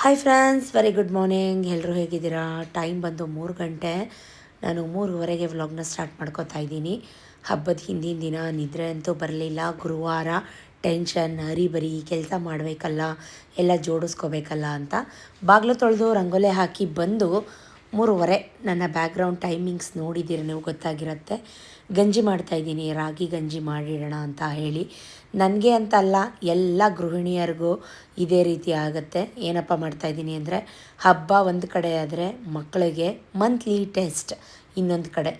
Hi friends, very good morning. ಎಲ್ಲರೂ ಹೇಗಿದ್ದೀರಾ? Time ಬಂದು 3 ಗಂಟೆ. ನಾನು 3:15ಗೆ ವ್ಲಾಗ್ನ ಸ್ಟಾರ್ಟ್ ಮಾಡ್ಕೋತಾ ಇದ್ದೀನಿ. ಹಬ್ಬದ ಹಿಂದಿನ ದಿನ ನಿದ್ರೆ ಅಂತೂ ಬರಲಿಲ್ಲ. ಗುರುವಾರ ಟೆನ್ಷನ್, ಹರಿಬರಿ, ಕೆಲಸ ಮಾಡಬೇಕಲ್ಲ, ಎಲ್ಲ ಜೋಡಿಸ್ಕೋಬೇಕಲ್ಲ ಅಂತ ಬಾಗಿಲು ತೊಳೆದು ರಂಗೋಲೆ ಹಾಕಿ ಬಂದು 3:30. ನನ್ನ ಬ್ಯಾಕ್ಗ್ರೌಂಡ್ ಟೈಮಿಂಗ್ಸ್ ನೋಡಿದ್ದೀರ ನೀವು, ಗೊತ್ತಾಗಿರುತ್ತೆ. ಗಂಜಿ ಮಾಡ್ತಾಯಿದ್ದೀನಿ, ರಾಗಿ ಗಂಜಿ ಮಾಡಿಡೋಣ ಅಂತ ಹೇಳಿ. ನನಗೆ ಅಂತ ಅಲ್ಲ, ಎಲ್ಲ ಗೃಹಿಣಿಯರಿಗೂ ಇದೇ ರೀತಿ ಆಗುತ್ತೆ. ಏನಪ್ಪ ಮಾಡ್ತಾಯಿದ್ದೀನಿ ಅಂದರೆ, ಹಬ್ಬ ಒಂದು ಕಡೆ ಆದರೆ ಮಕ್ಕಳಿಗೆ ಮಂತ್ಲಿ ಟೆಸ್ಟ್ ಇನ್ನೊಂದು ಕಡೆ.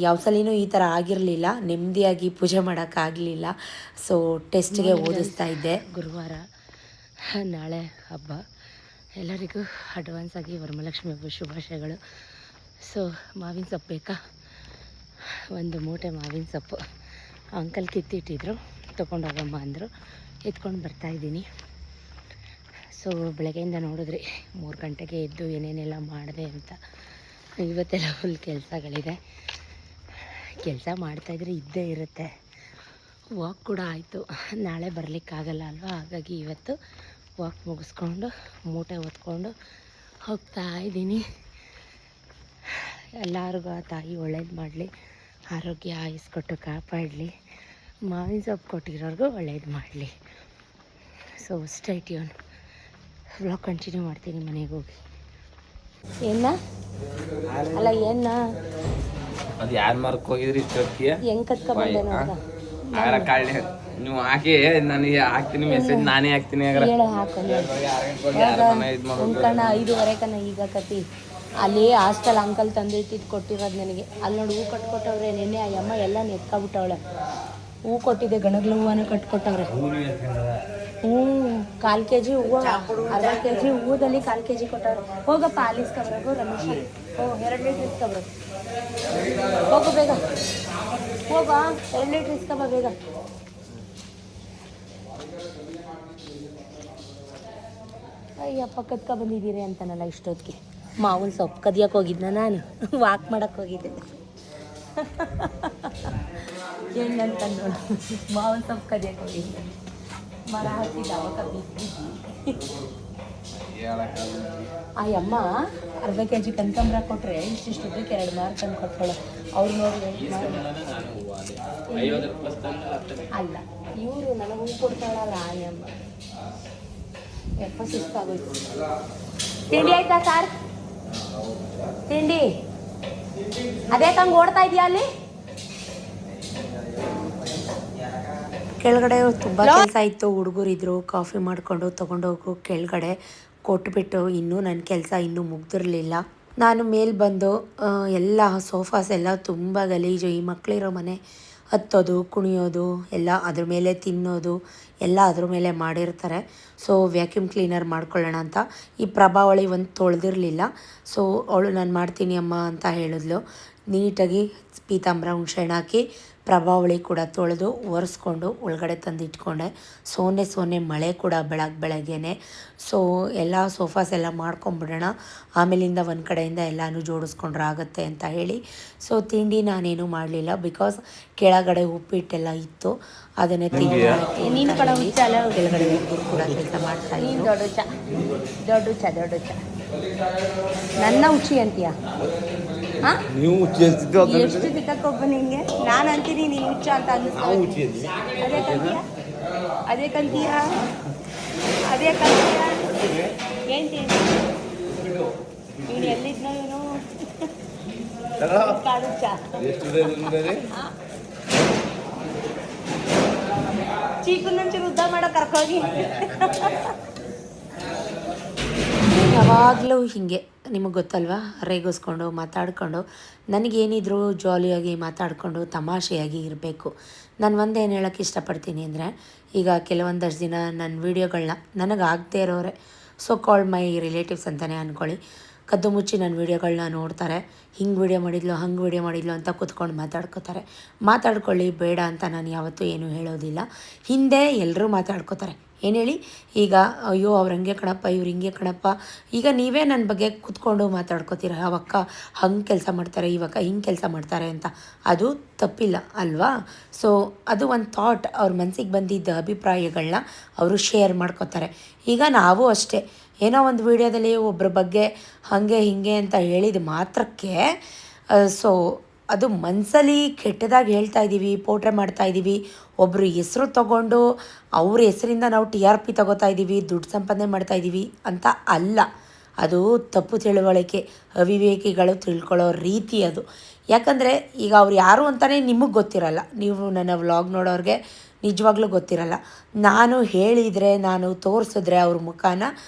ಯಾವ ಸಲಿನೂ ಈ ಥರ ಆಗಿರಲಿಲ್ಲ, ನೆಮ್ಮದಿಯಾಗಿ ಪೂಜೆ ಮಾಡೋಕ್ಕಾಗಲಿಲ್ಲ. ಸೊ ಟೆಸ್ಟ್ಗೆ ಓದಿಸ್ತಾ ಇದ್ದೆ. ಗುರುವಾರ ನಾಳೆ ಹಬ್ಬ. ಎಲ್ಲರಿಗೂ ಅಡ್ವಾನ್ಸ್ ಆಗಿ ವರಮಹಾಲಕ್ಷ್ಮಿ ಹಬ್ಬ ಶುಭಾಶಯಗಳು. ಸೊ ಮಾವಿನ ಸೊಪ್ಪು ಬೇಕಾ? ಒಂದು ಮೂಟೆ ಮಾವಿನ ಸೊಪ್ಪು ಅಂಕಲ್ ಕಿತ್ತಿಟ್ಟಿದ್ರು, ತೊಗೊಂಡೋಗಮ್ಮ ಅಂದರು, ಎತ್ಕೊಂಡು ಬರ್ತಾಯಿದ್ದೀನಿ. ಸೊ ಬೆಳಗ್ಗೆಯಿಂದ ನೋಡಿದ್ರಿ 3 ಗಂಟೆಗೆ ಎದ್ದು ಏನೇನೆಲ್ಲ ಮಾಡಿದೆ ಅಂತ. ಇವತ್ತೆಲ್ಲ ಫುಲ್ ಕೆಲಸಗಳಿದೆ. ಕೆಲಸ ಮಾಡ್ತಾಯಿದ್ರೆ ಇದ್ದೇ ಇರುತ್ತೆ. ವಾಕ್ ಕೂಡ ಆಯಿತು. ನಾಳೆ ಬರಲಿಕ್ಕಾಗಲ್ಲ ಅಲ್ವಾ, ಹಾಗಾಗಿ ಇವತ್ತು ವಾಕ್ ಮುಗಿಸ್ಕೊಂಡು ಮೂಟೆ ಹೊತ್ಕೊಂಡು ಹೋಗ್ತಾ ಇದ್ದೀನಿ. ಎಲ್ಲರಿಗೂ ಆ ತಾಯಿ ಒಳ್ಳೇದು ಮಾಡಲಿ, ಆರೋಗ್ಯ ಆಯಿಸ್ಕೊಟ್ಟು ಕಾಪಾಡಲಿ, ಮಾವಿನ ಸೊಪ್ಪು ಕೊಟ್ಟಿರೋರ್ಗೂ ಒಳ್ಳೇದು ಮಾಡಲಿ. So stay tune. Vlog continue ಮಾಡ್ತೀನಿ ಮನೆಗೆ ಹೋಗಿ. ಏನ ಅಲ್ಲ ಏನ ಅದು ಯಾರು ಮಾರ್ಕ್ ಹೋಗಿದ್ರಿ ಇಷ್ಟೊತ್ತಿಗೆ ಹೆಂಗೆ ಕತ್ಕೊಂಡ್ಬಂದೆ ನೋಡ್ದ ಆಗಲ್ಲ ಕಾಳಿ ನೀವು ಹಾಕಿ ನನಗೆ ಹಾಕ್ತೀನಿ ಮೆಸೇಜ್, ನಾನೇ ಹಾಕ್ತೀನಿ. ಹೇಳ ಹಾಕೊಂಡು ಉಣ್ಕಣ್ಣ 5:30 ಕಣ್ಣ ಈಗ ಕತಿ. ಅಲ್ಲಿ ಹಾಸ್ಟೆಲ್ ಅಂಕಲ್ ತಂದಿಟ್ಟಿದ್ದು ಕೊಟ್ಟಿರೋದು ನನಗೆ. ಅಲ್ಲಿ ನೋಡಿ ಹೂ ಕಟ್ಕೊಟ್ಟವ್ರೆ. ನೆನ್ನೆ ಆ ಅಮ್ಮ ಎಲ್ಲ ನೆತ್ಕೊಬಿಟ್ಟವಳೆ. ಹೂ ಕೊಟ್ಟಿದ್ದೆ, ಗಣಗ್ಲ ಹೂವನ್ನ ಕಟ್ಕೊಟ್ಟವ್ರೆ. 1/4 kg ಹೂವು, 1/2 kg ಹೂದಲ್ಲಿ 1/4 kg ಕೊಟ್ಟವ್ರೆ. ಹೋಗಪ್ಪ ಅಲ್ಲಿ ಇಸ್ಕೊಬ್ರಗು ರಮೇಶ, 2 ಲೀಟ್ರ್ ಇಸ್ಕೊಬ್ರು. ಹೋಗು ಬೇಗ ಹೋಗ, 2 ಲೀಟ್ರ್ ಇಸ್ಕೊಬ ಬೇಗ. ಅಯ್ಯಪ್ಪ ಕತ್ಕೊಬಂದಿದ್ದೀರಿ ಅಂತಾನಲ್ಲ ಇಷ್ಟೊತ್ತಿಗೆ. ಮಾವಿನ ಸೊಪ್ಪು ಕದಿಯಕ್ಕೆ ಹೋಗಿದ್ನ ನಾನು, ವಾಕ್ ಮಾಡಕ್ಕೆ ಹೋಗಿದ್ದೆ. ಹೆಂಗಂತ ನೋಡು, ಮಾವಿನ ಸೊಪ್ಪು ಕದಿಯಕ್ಕೆ ಹೋಗಿದ್ದೆ. ಮರ ಹತ್ತಿದ್ದ ಅವಾಗ ಬಿದ್ದಿದ್ದಿ. ಆ ಅಮ್ಮ 1/2 kg ಕನಕಾಂಬ್ರ ಕೊಟ್ಟರೆ ಇಷ್ಟಿಷ್ಟಕ್ಕೆ 2 ಮಾರು ತಂದು ಕೊಟ್ಟಳು. ಅವ್ರು ನೋಡಿ ಅಲ್ಲ, ಇವರು ನನಗೆ ಹೂ ಕೊಡ್ತಾಳಲ್ಲ ಆ ಅಮ್ಮ. ಸುಸ್ತಾಗೋಯ್ತು. ತಿಂಡಿ ಆಯ್ತಾ ಸಾರ್? ತಿಂಡಿ ಅದೇ ತಂಗೆ ಓಡ್ತಾ ಇದೆಯಾ ಅಲ್ಲಿ ಕೆಳಗಡೆ? ತುಂಬ ಕೆಲಸ ಇತ್ತು. ಹುಡುಗರಿದ್ರು, ಕಾಫಿ ಮಾಡಿಕೊಂಡು ತೊಗೊಂಡೋಗು ಕೆಳಗಡೆ ಕೊಟ್ಬಿಟ್ಟು, ಇನ್ನೂ ನನ್ನ ಕೆಲಸ ಇನ್ನೂ ಮುಗ್ದಿರಲಿಲ್ಲ. ನಾನು ಮೇಲೆ ಬಂದು ಎಲ್ಲ ಸೋಫಾಸ್ ಎಲ್ಲ ತುಂಬ ಗಲೀಜು. ಈ ಮಕ್ಕಳಿರೋ ಮನೆ, ಹತ್ತೋದು ಕುಣಿಯೋದು ಎಲ್ಲ ಅದ್ರ ಮೇಲೆ, ತಿನ್ನೋದು ಎಲ್ಲ ಅದ್ರ ಮೇಲೆ ಮಾಡಿರ್ತಾರೆ. ಸೊ ವ್ಯಾಕ್ಯೂಮ್ ಕ್ಲೀನರ್ ಮಾಡ್ಕೊಳ್ಳೋಣ ಅಂತ. ಈ ಪ್ರಭಾವಳಿ ಒಂದು ತೊಳೆದಿರಲಿಲ್ಲ. ಸೊ ಅವಳು ನಾನು ಮಾಡ್ತೀನಿ ಅಮ್ಮ ಅಂತ ಹೇಳಿದ್ಲು. ನೀಟಾಗಿ ಪೀತಾಂಬರ ಹುಣ್ಸೆಹಣ್ಣು ಹಾಕಿ ಪ್ರಭಾವಳಿ ಕೂಡ ತೊಳೆದು ಒರೆಸ್ಕೊಂಡು ಒಳಗಡೆ ತಂದಿಟ್ಕೊಂಡೆ. ಸೋನೆ ಮಳೆ ಕೂಡ ಬೆಳಗ್ಗೆನೆ. ಸೊ ಎಲ್ಲ ಸೋಫಾಸ್ ಎಲ್ಲ ಮಾಡ್ಕೊಂಬಿಡೋಣ, ಆಮೇಲಿಂದ ಒಂದು ಕಡೆಯಿಂದ ಎಲ್ಲನೂ ಜೋಡಿಸ್ಕೊಂಡ್ರೆ ಆಗುತ್ತೆ ಅಂತ ಹೇಳಿ. ಸೊ ತಿಂಡಿ ನಾನೇನು ಮಾಡಲಿಲ್ಲ, ಬಿಕಾಸ್ ಕೆಳಗಡೆ ಉಪ್ಪಿಟ್ಟೆಲ್ಲ ಇತ್ತು, ಅದನ್ನೇ ಕೆಳಗಡೆ ಕೂಡ ಕೆಲಸ ಮಾಡ್ತಾ ಇದ್ದೀನಿ. ದೊಡ್ಡ ಚ ನನ್ನ ಹುಚ್ಚಿ ಅಂತೀಯ? ನೀವು ಎಷ್ಟು ಬಿತ್ತಕ್ಕೊಬ್ಬ ನಿಂಗೆ? ನಾನು ಅಂತೀನಿ ನೀನು ಹುಚ್ಚ ಅಂತ ಅನ್ನಿಸ್ತೀನಿ. ಅದೇ ಕಂತೀಯ ಏನು ತಿಂಡಿ? ನೀನು ಎಲ್ಲಿದ್ನೋ ಇವನು ಕಾಡುಚ್ಚ ಚೀಕುಂದೊಂಚೂರು ಉದ್ದ ಮಾಡೋ ಕರ್ಕೋಗಿ. ಯಾವಾಗಲೂ ಹೀಗೆ, ನಿಮಗೆ ಗೊತ್ತಲ್ವಾ, ರೇಗಿಸ್ಕೊಂಡು ಮಾತಾಡಿಕೊಂಡು, ನನಗೇನಿದ್ರು ಜಾಲಿಯಾಗಿ ಮಾತಾಡಿಕೊಂಡು ತಮಾಷೆಯಾಗಿ ಇರಬೇಕು. ನಾನು ಒಂದೇನು ಹೇಳೋಕ್ಕೆ ಇಷ್ಟಪಡ್ತೀನಿ ಅಂದರೆ, ಈಗ ಕೆಲವೊಂದಷ್ಟು ದಿನ ನನ್ನ ವೀಡಿಯೋಗಳನ್ನ ನನಗೆ ಆಗದೇ ಇರೋರೆ, ಸೊ ಕಾಲ್ಡ್ ಮೈ ರಿಲೇಟಿವ್ಸ್ ಅಂತಲೇ ಅಂದ್ಕೊಳ್ಳಿ, ಕದ್ದು ಮುಚ್ಚಿ ನನ್ನ ವೀಡಿಯೋಗಳನ್ನ ನೋಡ್ತಾರೆ. ಹಿಂಗೆ ವೀಡಿಯೋ ಮಾಡಿದ್ಲು, ಹಂಗೆ ವೀಡಿಯೋ ಮಾಡಿದ್ಲು ಅಂತ ಕೂತ್ಕೊಂಡು ಮಾತಾಡ್ಕೋತಾರೆ. ಮಾತಾಡ್ಕೊಳ್ಳಿ, ಬೇಡ ಅಂತ ನಾನು ಯಾವತ್ತೂ ಏನೂ ಹೇಳೋದಿಲ್ಲ. ಹಿಂದೆ ಎಲ್ಲರೂ ಮಾತಾಡ್ಕೋತಾರೆ. ಏನು ಹೇಳಿ, ಈಗ ಅಯ್ಯೋ ಅವ್ರು ಹಂಗೆ ಕಣಪ್ಪ, ಇವ್ರು ಹಿಂಗೆ ಕಣಪ್ಪ. ಈಗ ನೀವೇ ನನ್ನ ಬಗ್ಗೆ ಕೂತ್ಕೊಂಡು ಮಾತಾಡ್ಕೋತೀರ, ಅವಕ್ಕ ಹಂಗೆ ಕೆಲಸ ಮಾಡ್ತಾರೆ, ಇವಾಗ ಹಿಂಗೆ ಕೆಲಸ ಮಾಡ್ತಾರೆ ಅಂತ. ಅದು ತಪ್ಪಿಲ್ಲ ಅಲ್ವಾ? ಸೊ ಅದು ಒಂದು ಥಾಟ್, ಅವ್ರ ಮನಸ್ಸಿಗೆ ಬಂದಿದ್ದ ಅಭಿಪ್ರಾಯಗಳನ್ನ ಅವರು ಶೇರ್ ಮಾಡ್ಕೋತಾರೆ. ಈಗ ನಾವು ಅಷ್ಟೇ, ಏನೋ ಒಂದು ವಿಡಿಯೋದಲ್ಲಿ ಒಬ್ಬರ ಬಗ್ಗೆ ಹಾಗೆ ಹೀಗೆ ಅಂತ ಹೇಳಿದ ಮಾತ್ರಕ್ಕೆ ಸೊ ಅದು ಮನಸ್ಸಲ್ಲಿ ಕೆಟ್ಟದಾಗಿ ಹೇಳ್ತಾ ಇದ್ದೀವಿ, ಪೋಟ್ರೆ ಮಾಡ್ತಾ ಇದ್ದೀವಿ, ಒಬ್ಬರು ಹೆಸರು ತಗೊಂಡು ಅವ್ರ ಹೆಸರಿಂದ ನಾವು TRP ತಗೋತಾ ಇದ್ದೀವಿ, ದುಡ್ಡು ಸಂಪಾದನೆ ಮಾಡ್ತಾ ಇದ್ದೀವಿ ಅಂತ ಅಲ್ಲ. ಅದು ತಪ್ಪು ತಿಳುವಳಿಕೆ, ಅವಿವೇಕಿಗಳು ತಿಳ್ಕೊಳ್ಳೋ ರೀತಿ ಅದು. ಯಾಕಂದರೆ ಈಗ ಅವ್ರು ಯಾರು ಅಂತಲೇ ನಿಮಗೆ ಗೊತ್ತಿರಲ್ಲ, ನೀವು ನನ್ನ ವ್ಲಾಗ್ ನೋಡೋರಿಗೆ ನಿಜವಾಗ್ಲೂ ಗೊತ್ತಿರಲ್ಲ. ನಾನು ಹೇಳಿದರೆ, ನಾನು ತೋರಿಸಿದ್ರೆ ಅವ್ರ ಮುಖನ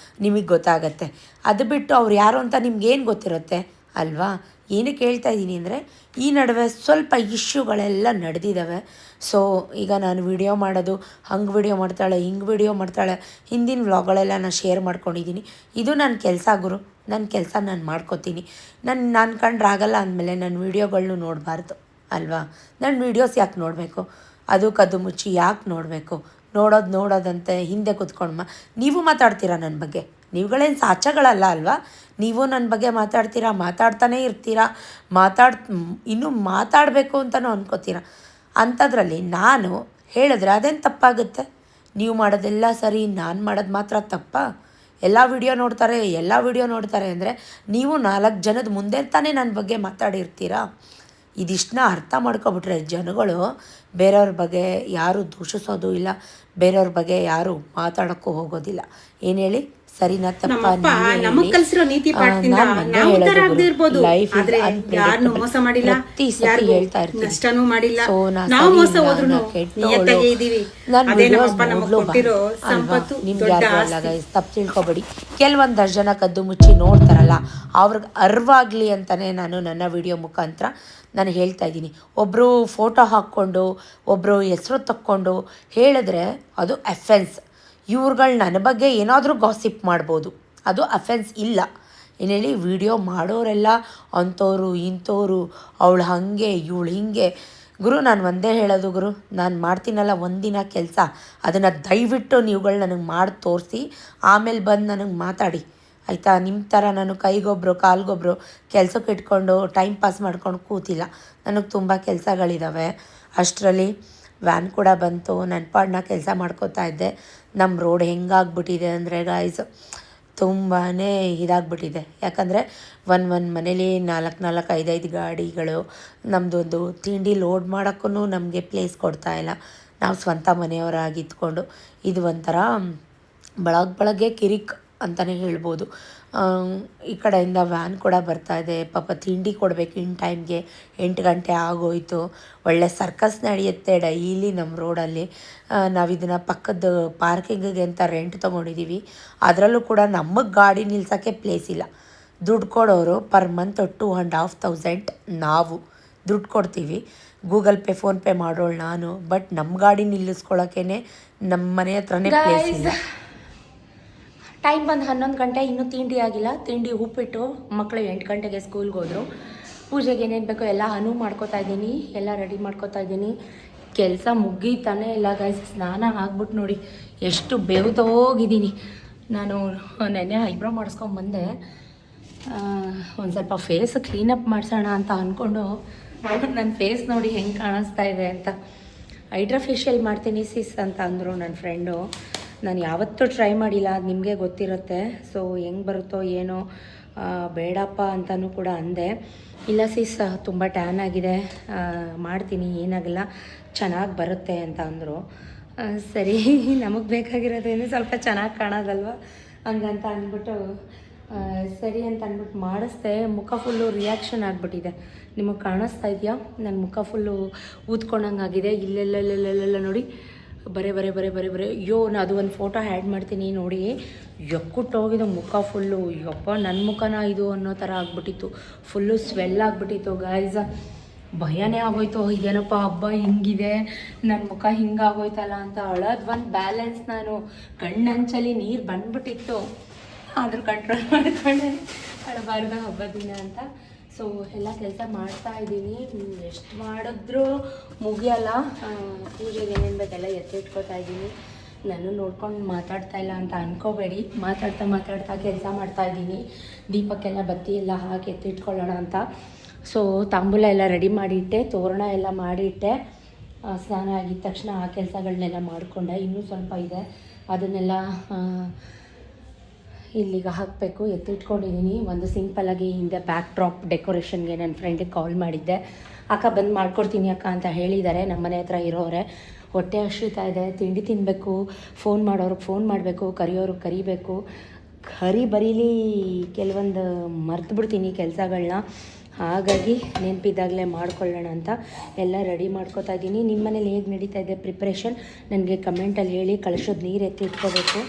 ನಿಮಗೆ ಗೊತ್ತಾಗತ್ತೆ. ಅದು ಬಿಟ್ಟು ಅವ್ರು ಯಾರು ಅಂತ ನಿಮ್ಗೇನು ಗೊತ್ತಿರುತ್ತೆ ಅಲ್ವಾ? ಏನಕ್ಕೆ ಹೇಳ್ತಾ ಇದ್ದೀನಿ ಅಂದರೆ, ಈ ನಡುವೆ ಸ್ವಲ್ಪ ಇಶ್ಯೂಗಳೆಲ್ಲ ನಡೆದಿದ್ದಾವೆ. ಸೊ ಈಗ ನಾನು ವಿಡಿಯೋ ಮಾಡೋದು, ಹಂಗೆ ವಿಡಿಯೋ ಮಾಡ್ತಾಳೆ, ಹಿಂಗೆ ವಿಡಿಯೋ ಮಾಡ್ತಾಳೆ, ಹಿಂದಿನ ವ್ಲಾಗ್ಗಳೆಲ್ಲ ನಾನು ಶೇರ್ ಮಾಡ್ಕೊಂಡಿದ್ದೀನಿ. ಇದು ನನ್ನ ಕೆಲಸ ಗುರು, ನನ್ನ ಕೆಲಸ ನಾನು ಮಾಡ್ಕೋತೀನಿ. ನಾನು ಕಂಡ್ರೆ ಆಗಲ್ಲ ಅಂದಮೇಲೆ ನನ್ನ ವೀಡಿಯೋಗಳ್ನು ನೋಡಬಾರ್ದು ಅಲ್ವಾ? ನನ್ನ ವೀಡಿಯೋಸ್ ಯಾಕೆ ನೋಡಬೇಕು? ಅದು ಕದ್ದು ಮುಚ್ಚಿ ಯಾಕೆ ನೋಡಬೇಕು? ನೋಡೋದಂತೆ ಹಿಂದೆ ಕೂತ್ಕೊಂಡು ನೀವು ಮಾತಾಡ್ತೀರಾ ನನ್ನ ಬಗ್ಗೆ. ನೀವುಗಳೇನು ಸಾಚಗಳಲ್ಲ ಅಲ್ವಾ? ನೀವು ನನ್ನ ಬಗ್ಗೆ ಮಾತಾಡ್ತೀರಾ, ಮಾತಾಡ್ತಾನೇ ಇರ್ತೀರಾ, ಇನ್ನೂ ಮಾತಾಡಬೇಕು ಅಂತಲೂ ಅಂದ್ಕೋತೀರ. ಅಂಥದ್ರಲ್ಲಿ ನಾನು ಹೇಳಿದ್ರೆ ಅದೇನು ತಪ್ಪಾಗುತ್ತೆ? ನೀವು ಮಾಡೋದೆಲ್ಲ ಸರಿ, ನಾನು ಮಾಡೋದು ಮಾತ್ರ ತಪ್ಪಾ? ಎಲ್ಲ ವಿಡಿಯೋ ನೋಡ್ತಾರೆ ಅಂದರೆ ನೀವು 4 ಜನದ ಮುಂದೆ ತಾನೇ ನನ್ನ ಬಗ್ಗೆ ಮಾತಾಡಿರ್ತೀರಾ. ಇದಿಷ್ಟನ್ನ ಅರ್ಥ ಮಾಡ್ಕೊಬಿಟ್ರೆ ಜನಗಳು ಬೇರೆಯವ್ರ ಬಗ್ಗೆ ಯಾರೂ ದೂಷಿಸೋದು ಇಲ್ಲ, ಬೇರೆಯವ್ರ ಬಗ್ಗೆ ಯಾರೂ ಮಾತಾಡೋಕ್ಕೂ ಹೋಗೋದಿಲ್ಲ. ಏನು ಹೇಳಿ, ಸರಿನಾ ತಪ್ಪಾ? ನಮಗ್ ಕಲಿಸಿರೋ ನೀತಿ ಪಾಠದಿಂದ ನಾವು ತರ ಆಗದಿರ್ಬೋದು, ಆದ್ರೆ ಯಾರನ್ನು ಮೋಸ ಮಾಡಿಲ್ಲ, ಯಾರಿಗೂ ನಷ್ಟನೂ ಮಾಡಿಲ್ಲ. ನಾವು ಮೋಸ ಹೋದ್ರು ನಿಯತ್ತಾಗೆ ಇದೀವಿ. ಅದೇ ನಮ್ಮಪ್ಪ ನಮಗೆ ಕೊಟ್ಟಿರೋ ಸಂಪತ್ತು, ದೊಡ್ಡ ಆಸ್ತಿ. ತಪ್ಪು ತಿಳ್ಕೊಬೇಡಿ. ಕೆಲವೊಂದಷ್ಟು ಜನ ಕದ್ದು ಮುಚ್ಚಿ ನೋಡ್ತಾರಲ್ಲ, ಅವ್ರಿಗೆ ಅರಿವಾಗಲಿ ಅಂತಲೇ ನಾನು ನನ್ನ ವಿಡಿಯೋ ಮುಖಾಂತರ ನಾನು ಹೇಳ್ತಾ ಇದ್ದೀನಿ. ಒಬ್ಬರು ಫೋಟೋ ಹಾಕ್ಕೊಂಡು, ಒಬ್ಬರು ಹೆಸರು ತಕ್ಕೊಂಡು ಹೇಳಿದ್ರೆ ಅದು ಅಫೆನ್ಸ್. ಇವ್ರುಗಳು ನನ್ನ ಬಗ್ಗೆ ಏನಾದರೂ ಗಾಸಿಪ್ ಮಾಡ್ಬೋದು, ಅದು ಅಫೆನ್ಸ್ ಇಲ್ಲ. ಏನು ಹೇಳಿ, ವಿಡಿಯೋ ಮಾಡೋರೆಲ್ಲ ಅಂಥವ್ರು ಇಂಥವ್ರು, ಅವಳು ಹಾಗೆ ಇವಳು ಹೀಗೆ. ಗುರು, ನಾನು ಒಂದೇ ಹೇಳೋದು ಗುರು, ನಾನು ಮಾಡ್ತೀನಲ್ಲ ಒಂದಿನ ಕೆಲಸ, ಅದನ್ನು ದಯವಿಟ್ಟು ನೀವುಗಳು ನನಗೆ ಮಾಡಿ ತೋರಿಸಿ ಆಮೇಲೆ ಬಂದು ನನಗೆ ಮಾತಾಡಿ ಆಯಿತಾ? ನಿಮ್ಮ ಥರ ನಾನು ಕೈಗೊಬ್ಬರು ಕಾಲ್ಗೊಬ್ಬರು ಕೆಲಸಕ್ಕೆ ಇಟ್ಕೊಂಡು ಟೈಮ್ ಪಾಸ್ ಮಾಡ್ಕೊಂಡು ಕೂತಿಲ್ಲ. ನನಗೆ ತುಂಬ ಕೆಲಸಗಳಿದ್ದಾವೆ. ಅಷ್ಟರಲ್ಲಿ ವ್ಯಾನ್ ಕೂಡ ಬಂತು, ನನ್ನ ಪಾಡನ್ನ ಕೆಲಸ ಮಾಡ್ಕೋತಾ ಇದ್ದೆ. ನಮ್ಮ ರೋಡ್ ಹೆಂಗಾಗ್ಬಿಟ್ಟಿದೆ ಅಂದರೆ ಗಾಯ್ಸ್, ತುಂಬಾ ಇದಾಗ್ಬಿಟ್ಟಿದೆ. ಯಾಕಂದರೆ ಒಂದು ಮನೇಲಿ 4 5 ಗಾಡಿಗಳು. ನಮ್ಮದೊಂದು ತಿಂಡಿ ಲೋಡ್ ಮಾಡೋಕ್ಕೂ ನಮಗೆ ಪ್ಲೇಸ್ ಕೊಡ್ತಾಯಿಲ್ಲ. ನಾವು ಸ್ವಂತ ಮನೆಯವರಾಗಿದ್ಕೊಂಡು ಇದು ಒಂಥರ ಬೆಳಗ್ಗೆ ಕಿರಿಕ್ ಅಂತಲೇ ಹೇಳ್ಬೋದು. ಈ ಕಡೆಯಿಂದ ವ್ಯಾನ್ ಕೂಡ ಬರ್ತಾಯಿದೆ. ಪಾಪ ತಿಂಡಿ ಕೊಡಬೇಕು ಇನ್ ಟೈಮ್ಗೆ. 8 ಗಂಟೆ ಆಗೋಯಿತು. ಒಳ್ಳೆ ಸರ್ಕಸ್ ನಡೆಯುತ್ತೆ ಡೈಲಿ ನಮ್ಮ ರೋಡಲ್ಲಿ. ನಾವು ಇದನ್ನು ಪಕ್ಕದ ಪಾರ್ಕಿಂಗಿಗೆ ಅಂತ ರೆಂಟ್ ತೊಗೊಂಡಿದ್ದೀವಿ. ಅದರಲ್ಲೂ ಕೂಡ ನಮಗೆ ಗಾಡಿ ನಿಲ್ಸೋಕ್ಕೆ ಪ್ಲೇಸ್ ಇಲ್ಲ. ದುಡ್ಡು ಕೊಡೋರು ಪರ್ ಮಂತ್ 2,500 ನಾವು ದುಡ್ಡು ಕೊಡ್ತೀವಿ. ಗೂಗಲ್ ಪೇ ಫೋನ್ಪೇ ಮಾಡೋಳು ನಾನು. ಬಟ್ ನಮ್ಮ ಗಾಡಿ ನಿಲ್ಲಿಸ್ಕೊಳ್ಳೋಕ್ಕೇ ನಮ್ಮ ಮನೆ ಹತ್ರನೇ ಪ್ಲೇಸ್ ಇಲ್ಲ. ಟೈಮ್ ಬಂದು 11 ಗಂಟೆ, ಇನ್ನೂ ತಿಂಡಿ ಆಗಿಲ್ಲ. ತಿಂಡಿ ಉಪ್ಪಿಟ್ಟು, ಮಕ್ಕಳು 8 ಗಂಟೆಗೆ ಸ್ಕೂಲ್ಗೆ ಹೋದರು. ಪೂಜೆಗೆ ಏನೇನು ಬೇಕೋ ಎಲ್ಲ ಮಾಡ್ಕೋತಾ ಇದ್ದೀನಿ, ಎಲ್ಲ ರೆಡಿ ಮಾಡ್ಕೋತಾ ಇದ್ದೀನಿ. ಕೆಲಸ ಮುಗೀತಾನೆ ಇಲ್ಲ ಗೈಸ್. ಸ್ನಾನ ಆಗ್ಬಿಟ್ಟು ನೋಡಿ ಎಷ್ಟು ಹೋಗಿದ್ದೀನಿ. ನಾನು ನೆನ್ನೆ ಐಬ್ರೋ ಮಾಡಿಸ್ಕೊಂಬಂದೆ. ಒಂದು ಸ್ವಲ್ಪ ಫೇಸ್ ಕ್ಲೀನಪ್ ಮಾಡಿಸೋಣ ಅಂತ ಅಂದ್ಕೊಂಡು, ನನ್ನ ಫೇಸ್ ನೋಡಿ ಹೆಂಗೆ ಕಾಣಿಸ್ತಾ ಇದೆ ಅಂತ. ಹೈಡ್ರಾ ಫೇಶಿಯಲ್ ಮಾಡ್ತೀನಿ ಸಿಸ್ ಅಂತ ಅಂದರು ನನ್ನ ಫ್ರೆಂಡು. ನಾನು ಯಾವತ್ತೂ ಟ್ರೈ ಮಾಡಿಲ್ಲ, ಅದು ನಿಮಗೆ ಗೊತ್ತಿರುತ್ತೆ. ಸೊ ಹೆಂಗೆ ಬರುತ್ತೋ ಏನೋ, ಬೇಡಪ್ಪ ಅಂತಲೂ ಕೂಡ ಅಂದೆ. ಇಲ್ಲ ಸಿಸ್, ತುಂಬ ಟ್ಯಾನ್ ಆಗಿದೆ, ಮಾಡ್ತೀನಿ, ಏನಾಗಲ್ಲ, ಚೆನ್ನಾಗಿ ಬರುತ್ತೆ ಅಂತ ಅಂದರು. ಸರಿ, ನಮಗೆ ಬೇಕಾಗಿರೋದೇನು ಸ್ವಲ್ಪ ಚೆನ್ನಾಗಿ ಕಾಣೋದಲ್ವ, ಹಂಗಂತ ಅಂದ್ಬಿಟ್ಟು ಸರಿ ಅಂತ ಅಂದ್ಬಿಟ್ಟು ಮಾಡಿಸ್ದೆ. ಮುಖ ಫುಲ್ಲು ರಿಯಾಕ್ಷನ್ ಆಗಿಬಿಟ್ಟಿದೆ. ನಿಮಗೆ ಕಾಣಿಸ್ತಾ ಇದೆಯಾ? ನನ್ನ ಮುಖ ಫುಲ್ಲು ಊದ್ಕೊಂಡಂಗಾಗಿದೆ. ಇಲ್ಲೆಲ್ಲ ನೋಡಿ, ಬರೇ ಅಯ್ಯೋ, ನಾನು ಅದು ಒಂದು ಫೋಟೋ ಆ್ಯಡ್ ಮಾಡ್ತೀನಿ ನೋಡಿ. ಎಕ್ಕುಟ್ಟೋಗಿದೆ ಮುಖ ಫುಲ್ಲು. ಯಪ್ಪ, ನನ್ನ ಮುಖನ ಇದು ಅನ್ನೋ ಥರ ಆಗ್ಬಿಟ್ಟಿತ್ತು. ಫುಲ್ಲು ಸ್ವೆಲ್ ಆಗಿಬಿಟ್ಟಿತ್ತು ಗಾಯ್ಸ. ಭಯನೇ ಆಗೋಯ್ತು. ಇದೇನಪ್ಪ ಹಬ್ಬ ಹಿಂಗಿದೆ, ನನ್ನ ಮುಖ ಹಿಂಗಾಗೋಯ್ತಲ್ಲ ಅಂತ. ಅಳೋದು ಒಂದು ಬ್ಯಾಲೆನ್ಸ್, ನಾನು ಕಣ್ಣಂಚಲ್ಲಿ ನೀರು ಬಂದ್ಬಿಟ್ಟಿತ್ತು. ಆದರೂ ಕಂಟ್ರೋಲ್ ಮಾಡ್ಕೊಂಡೆ, ಅಳಬಾರ್ದು ಹಬ್ಬದ ದಿನ ಅಂತ. ಸೊ ಎಲ್ಲ ಕೆಲಸ ಮಾಡ್ತಾಯಿದ್ದೀನಿ. ಎಷ್ಟು ಮಾಡಿದ್ರೂ ಮುಗಿಯಲ್ಲ. ಪೂಜೆಗೆ ಏನೇನು ಬೇಕೆಲ್ಲ ಎತ್ತಿಟ್ಕೋತಾ ಇದ್ದೀನಿ. ನಾನು ನೋಡ್ಕೊಂಡು ಮಾತಾಡ್ತಾ ಇಲ್ಲ ಅಂತ ಅಂದ್ಕೋಬೇಡಿ. ಮಾತಾಡ್ತಾ ಕೆಲಸ ಮಾಡ್ತಾಯಿದ್ದೀನಿ. ದೀಪಕ್ಕೆಲ್ಲ ಬತ್ತಿ ಎಲ್ಲ ಹಾಕಿ ಎತ್ತಿಟ್ಕೊಳ್ಳೋಣ ಅಂತ. ಸೊ ತಾಂಬೂಲ ಎಲ್ಲ ರೆಡಿ ಮಾಡಿಟ್ಟೆ, ತೋರಣ ಎಲ್ಲ ಮಾಡಿಟ್ಟೆ. ಸ್ನಾನ ಆಗಿದ ತಕ್ಷಣ ಆ ಕೆಲಸಗಳನ್ನೆಲ್ಲ ಮಾಡಿಕೊಂಡೆ. ಇನ್ನೂ ಸ್ವಲ್ಪ ಇದೆ, ಅದನ್ನೆಲ್ಲ ಇಲ್ಲಿಗೆ ಹಾಕಬೇಕು. ಎತ್ತಿಟ್ಕೊಂಡಿದ್ದೀನಿ. ಒಂದು ಸಿಂಪಲ್ಲಾಗಿ ಹಿಂದೆ ಬ್ಯಾಕ್ ಡ್ರಾಪ್ ಡೆಕೋರೇಷನ್ಗೆ ನನ್ನ ಫ್ರೆಂಡಿಗೆ ಕಾಲ್ ಮಾಡಿದ್ದೆ. ಅಕ್ಕ ಬಂದು ಮಾಡ್ಕೊಡ್ತೀನಿ ಅಕ್ಕ ಅಂತ ಹೇಳಿದ್ದಾರೆ. ನಮ್ಮ ಮನೆ ಹತ್ರ ಇರೋರೆ. ಹೊಟ್ಟೆ ಹಸಿತಾ ಇದೆ, ತಿಂಡಿ ತಿನ್ನಬೇಕು, ಫೋನ್ ಮಾಡೋರಿಗೆ ಫೋನ್ ಮಾಡಬೇಕು, ಕರಿಯೋರಿಗೆ ಕರಿಬೇಕು. ಬರೀಲಿ ಕೆಲವೊಂದು ಮರ್ತು ಬಿಡ್ತೀನಿ ಕೆಲಸಗಳನ್ನ. ಹಾಗಾಗಿ ನೆನಪಿದ್ದಾಗಲೇ ಮಾಡ್ಕೊಳ್ಳೋಣ ಅಂತ ಎಲ್ಲ ರೆಡಿ ಮಾಡ್ಕೋತಾ ಇದ್ದೀನಿ. ನಿಮ್ಮ ಮನೇಲಿ ಹೇಗೆ ನಡೀತಾ ಇದೆ ಪ್ರಿಪ್ರೇಷನ್ ನನಗೆ ಕಮೆಂಟಲ್ಲಿ ಹೇಳಿ. ಕಳಶದ ನೀರು ಎತ್ತಿ ಇಟ್ಕೋಬೇಕು,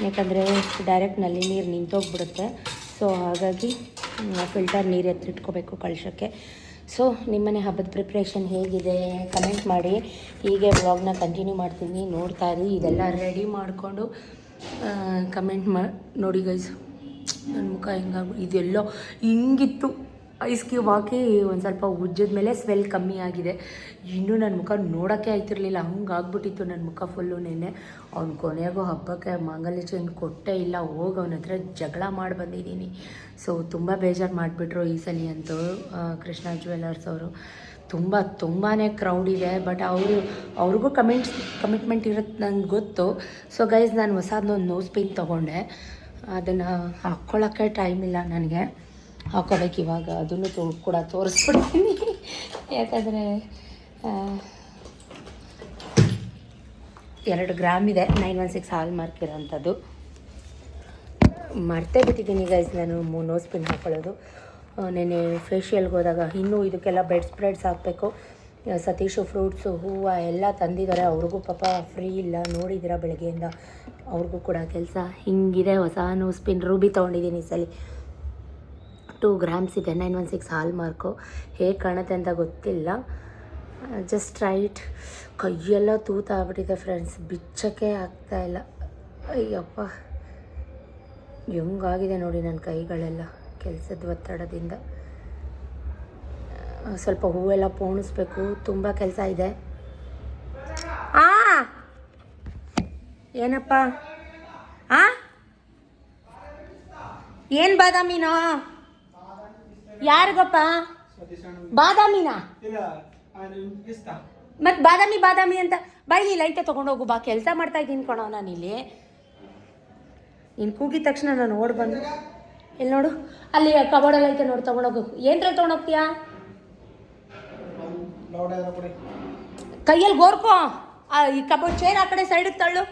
ಯಾಕಂದರೆ ಡೈರೆಕ್ಟ್ ನಲ್ಲಿ ನೀರು ನಿಂತೋಗ್ಬಿಡುತ್ತೆ. ಸೊ ಹಾಗಾಗಿ ಫಿಲ್ಟರ್ ನೀರು ಎತ್ತಿಟ್ಕೋಬೇಕು ಕಳಶಕ್ಕೆ. ಸೊ ನಿಮ್ಮನೆ ಹಬ್ಬದ ಪ್ರಿಪ್ರೇಷನ್ ಹೇಗಿದೆ ಕಮೆಂಟ್ ಮಾಡಿ. ಹೀಗೆ ವ್ಲಾಗ್ನ ಕಂಟಿನ್ಯೂ ಮಾಡ್ತೀನಿ, ನೋಡ್ತಾ ಇರಿ. ಇದೆಲ್ಲ ರೆಡಿ ಮಾಡಿಕೊಂಡು ಕಮೆಂಟ್ ನೋಡಿ ಗೈಸ್. ನನ್ನ ಮುಖ ಇದೆಲ್ಲೋ ಹಿಂಗಿತ್ತು. ಐಸ್ ಕ್ಯೂಬ್ ಹಾಕಿ ಒಂದು ಸ್ವಲ್ಪ ಉಜ್ಜಿದ ಮೇಲೆ ಸ್ವೆಲ್ ಕಮ್ಮಿ ಆಗಿದೆ. ಇನ್ನೂ ನನ್ನ ಮುಖ ನೋಡೋಕ್ಕೆ ಆಯ್ತಿರಲಿಲ್ಲ, ಹಂಗಾಗ್ಬಿಟ್ಟಿತ್ತು ನನ್ನ ಮುಖ ಫುಲ್ಲು. ನೆನ್ನೆ ಅವ್ನು ಕೊನೆಗೂ ಹಬ್ಬಕ್ಕೆ ಮಾಂಗಲ್ಯ ಚೈನ್ ಕೊಟ್ಟೇ ಇಲ್ಲ. ಹೋಗಿ ಅವನ ಹತ್ರ ಜಗಳ ಮಾಡಿ ಬಂದಿದ್ದೀನಿ. ಸೊ ತುಂಬ ಬೇಜಾರು ಮಾಡಿಬಿಟ್ರು ಈ ಸಲ ಅಂತೂ ಕೃಷ್ಣ ಜ್ಯುವೆಲ್ಲರ್ಸ್ ಅವರು. ತುಂಬಾ ಕ್ರೌಡ್ ಇದೆ. ಬಟ್ ಅವ್ರಿಗೂ ಕಮಿಟ್ಮೆಂಟ್ ಇರುತ್ತೆ ನಂಗೆ ಗೊತ್ತು. ಸೊ ಗೈಸ್, ನಾನು ಹೊಸದೊಂದು ನೋಸ್ ಪಿನ್ ತೊಗೊಂಡೆ. ಅದನ್ನು ಹಾಕ್ಕೊಳ್ಳೋಕ್ಕೆ ಟೈಮ್ ಇಲ್ಲ ನನಗೆ. ಹಾಕೋಬೇಕು ಇವಾಗ. ಅದನ್ನು ಕೂಡ ತೋರಿಸ್ಬಿಡ್ತೀನಿ, ಯಾಕಂದರೆ 2 ಗ್ರಾಮ್ ಇದೆ. 916 ಹಾಲ್ ಮಾರ್ಕ್ ಇರೋಂಥದ್ದು. ಮರ್ತೇ ಬಿಟ್ಟಿದ್ದೀನಿ ಗೈಸ್ ನಾನು ನೋಸ್ ಪಿನ್ ಹಾಕೊಳ್ಳೋದು. ನೆನ್ನೆ ಫೇಶಿಯಲ್ಗೆ ಹೋದಾಗ ಇನ್ನೂ ಇದಕ್ಕೆಲ್ಲ ಬೆಡ್ ಸ್ಪ್ರೆಡ್ಸ್ ಹಾಕಬೇಕು. ಸತೀಶು ಫ್ರೂಟ್ಸು ಹೂವು ಎಲ್ಲ ತಂದಿದ್ದಾರೆ. ಅವ್ರಿಗೂ ಪಾಪ ಫ್ರೀ ಇಲ್ಲ, ನೋಡಿದ್ದೀರಾ ಬೆಳಗ್ಗೆಯಿಂದ. ಅವ್ರಿಗೂ ಕೂಡ ಕೆಲಸ ಹಿಂಗಿದೆ. ಹೊಸ ನೋಸ್ ಪಿನ್ ರೂಬಿ ತೊಗೊಂಡಿದ್ದೀನಿ ಈ ಸಲ. 2 ಗ್ರಾಮ್ಸ್ ಇದೆ, 916 ಹಾಲ್ ಮಾರ್ಕು. ಹೇಗೆ ಕಾಣುತ್ತೆ ಅಂತ ಗೊತ್ತಿಲ್ಲ. Just right. ಕೈಯೆಲ್ಲ ತೂತಾಗ್ಬಿಟ್ಟಿದೆ ಫ್ರೆಂಡ್ಸ್, ಬಿಚ್ಚಕ್ಕೆ ಆಗ್ತಾಯಿಲ್ಲ. ಅಯ್ಯಪ್ಪ, ಹೆಂಗಾಗಿದೆ ನೋಡಿ ನನ್ನ ಕೈಗಳೆಲ್ಲ ಕೆಲಸದ ಒತ್ತಡದಿಂದ. ಸ್ವಲ್ಪ ಹೂವೆಲ್ಲ ಪೋಣಿಸ್ಬೇಕು, ತುಂಬ ಕೆಲಸ ಇದೆ. ಏನಪ್ಪ ಏನು ಬಾದಾಮಿನೋ? ಯಾರಿಗಪ್ಪ ಬಾದಾಮಿನ? ಮತ್ತು ಬಾದಾಮಿ ಅಂತ ಬೈಲಿ ಲೈಟೇ ತೊಗೊಂಡೋಗು ಬಾ. ಕೆಲಸ ಮಾಡ್ತಾ ಇದ್ದೀನಿ ಕಣೋ ನಾನಿಲ್ಲಿ. ನೀನು ಕೂಗಿದ ತಕ್ಷಣ ನಾನು ಓಡಿ ಬಂದು ಇಲ್ಲಿ ನೋಡು, ಅಲ್ಲಿ ಕಬೋರ್ಡಲ್ಲಿ ಐತೆ ನೋಡಿ, ತೊಗೊಂಡೋಗು. ಏನ್ರಲ್ಲಿ ತೊಗೊಂಡೋಗ್ತೀಯಾ? ಕೈಯಲ್ಲಿ ಗೋರ್ಕೋ. ಈ ಕಬೋರ್ಡ್ ಚೇರ್ ಆ ಕಡೆ ಸೈಡಿಗೆ ತಳ್ಳು.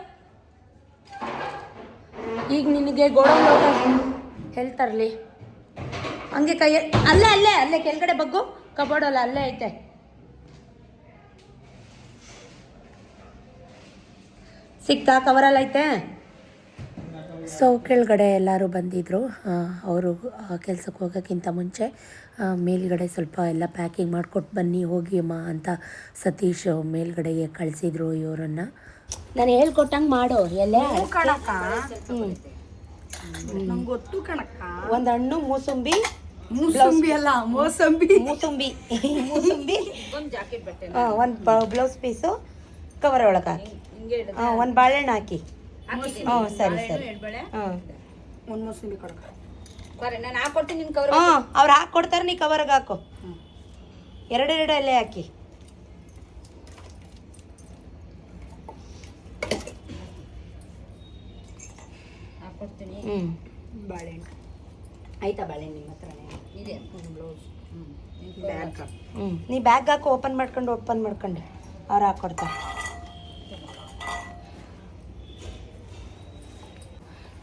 ಈಗ ನಿನಗೆ ಗೋಡೌನ್ ಲೋಟ ಹೇಳ್ತಾರಲಿ ಹಂಗೆ ಕೈಯಲ್ಲಿ. ಅಲ್ಲೇ ಕೆಳಗಡೆ ಬಗ್ಗು. ಕಬೋರ್ಡಲ್ಲ ಅಲ್ಲೇ ಐತೆ. ಸಿಕ್ತಾ? ಕವರಲ್ಲಿ ಐತೆ. ಸೊ ಕೆಳಗಡೆ ಎಲ್ಲರೂ ಬಂದಿದ್ದರು. ಅವರು ಕೆಲಸಕ್ಕೆ ಹೋಗೋಕ್ಕಿಂತ ಮುಂಚೆ ಮೇಲ್ಗಡೆ ಸ್ವಲ್ಪ ಎಲ್ಲ ಪ್ಯಾಕಿಂಗ್ ಮಾಡಿಕೊಟ್ಟು ಬನ್ನಿ ಹೋಗಿ ಅಮ್ಮ ಅಂತ ಸತೀಶ್ ಮೇಲ್ಗಡೆಗೆ ಕಳಿಸಿದ್ರು ಇವರನ್ನು. ನಾನು ಹೇಳ್ಕೊಟ್ಟಂಗೆ ಮಾಡೋ. ಎಲ್ಲೇ ಗೊತ್ತು ಕಣಕ್ಕ. ಒಂದು ಹಣ್ಣು ಮೂಸಂಬಿ ಅಲ್ಲ ಮೂಸಂಬಿ ಒಂದು ಬ್ಲೌಸ್ ಪೀಸು ಕವರ್ ಒಳಗೆ ಹಾಕಿ, ಒಂದು ಬಾಳೆಹಣ್ಣು ಹಾಕಿ. ಸರಿ ಒಂದು ಮೂಸಂಬಿ ಕೊಡಕ. ಅವ್ರು ಹಾಕ್ಕೊಡ್ತಾರೆ, ನೀ ಕವರ್ಗೆ ಹಾಕೋ. 2 ಎಲೆ ಹಾಕಿ. ಬಾಳೆಹಣ್ಣು ಆಯ್ತಾ? ಬಾಳೆಹಣ್ಣು ನಿಮ್ಮ ಹತ್ರನೇ ಇದೆ. Blouse bag. ನೀ ಬ್ಯಾಗ್ ಹಾಕೋ. ಓಪನ್ ಮಾಡ್ಕೊಂಡು ಅವ್ರು ಹಾಕ್ಕೊಡ್ತಾರೆ.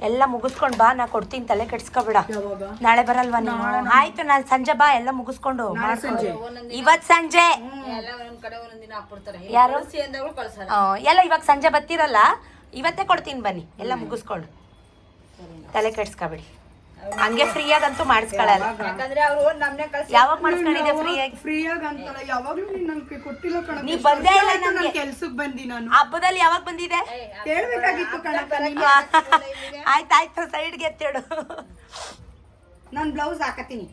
ಎಲ್ಲ ಮುಗಿಸ್ಕೊಂಡು ಬಾ, ನಾ ಕೊಡ್ತೀನಿ, ತಲೆ ಕೆಡ್ಸ್ಕೊಬೇಡ. ನಾಳೆ ಬರಲ್ವಾ ನೀನು? ಆಯ್ತು, ನಾನು ಸಂಜೆ ಬಾ, ಎಲ್ಲ ಮುಗಿಸ್ಕೊಂಡು. ಇವತ್ತು ಸಂಜೆ ಯಾರು ಎಲ್ಲ ಇವಾಗ ಸಂಜೆ ಬರ್ತಿರಲ್ಲ, ಇವತ್ತೇ ಕೊಡ್ತೀನಿ ಬನ್ನಿ, ಎಲ್ಲ ಮುಗಿಸ್ಕೊಂಡು. ತಲೆ ಕೆಡ್ಸ್ಕೊಬೇಡಿ. ಹಂಗೆ ಫ್ರೀಯಾಗಂತೂ ಮಾಡಿಸ್ಕೊಳ್ಳಲ್ಲ. ಯಾವಾಗ ಮಾಡಿಸ್ಕೊಂಡಿದ್ದೆ ಫ್ರೀಯಾಗಿ? ನೀ ಬಂದೇ ಇಲ್ಲ ನನ್ಗೆ. ಕೆಲ್ಸಕ್ಕೆ ಬಂದಿ ನಾನು. ಹಬ್ಬದಲ್ಲಿ ಯಾವಾಗ ಬಂದಿದೆ ಹೇಳ್ಬೇಕಾಗಿತ್ತು ಕಣಕ್ಕ. ಆಯ್ತಾಯ್ತು, ಸೈಡ್ಗೆ ಎತ್ತಿಡು. ನಾನು ಬ್ಲೌಸ್ ಹಾಕತೀನಿ.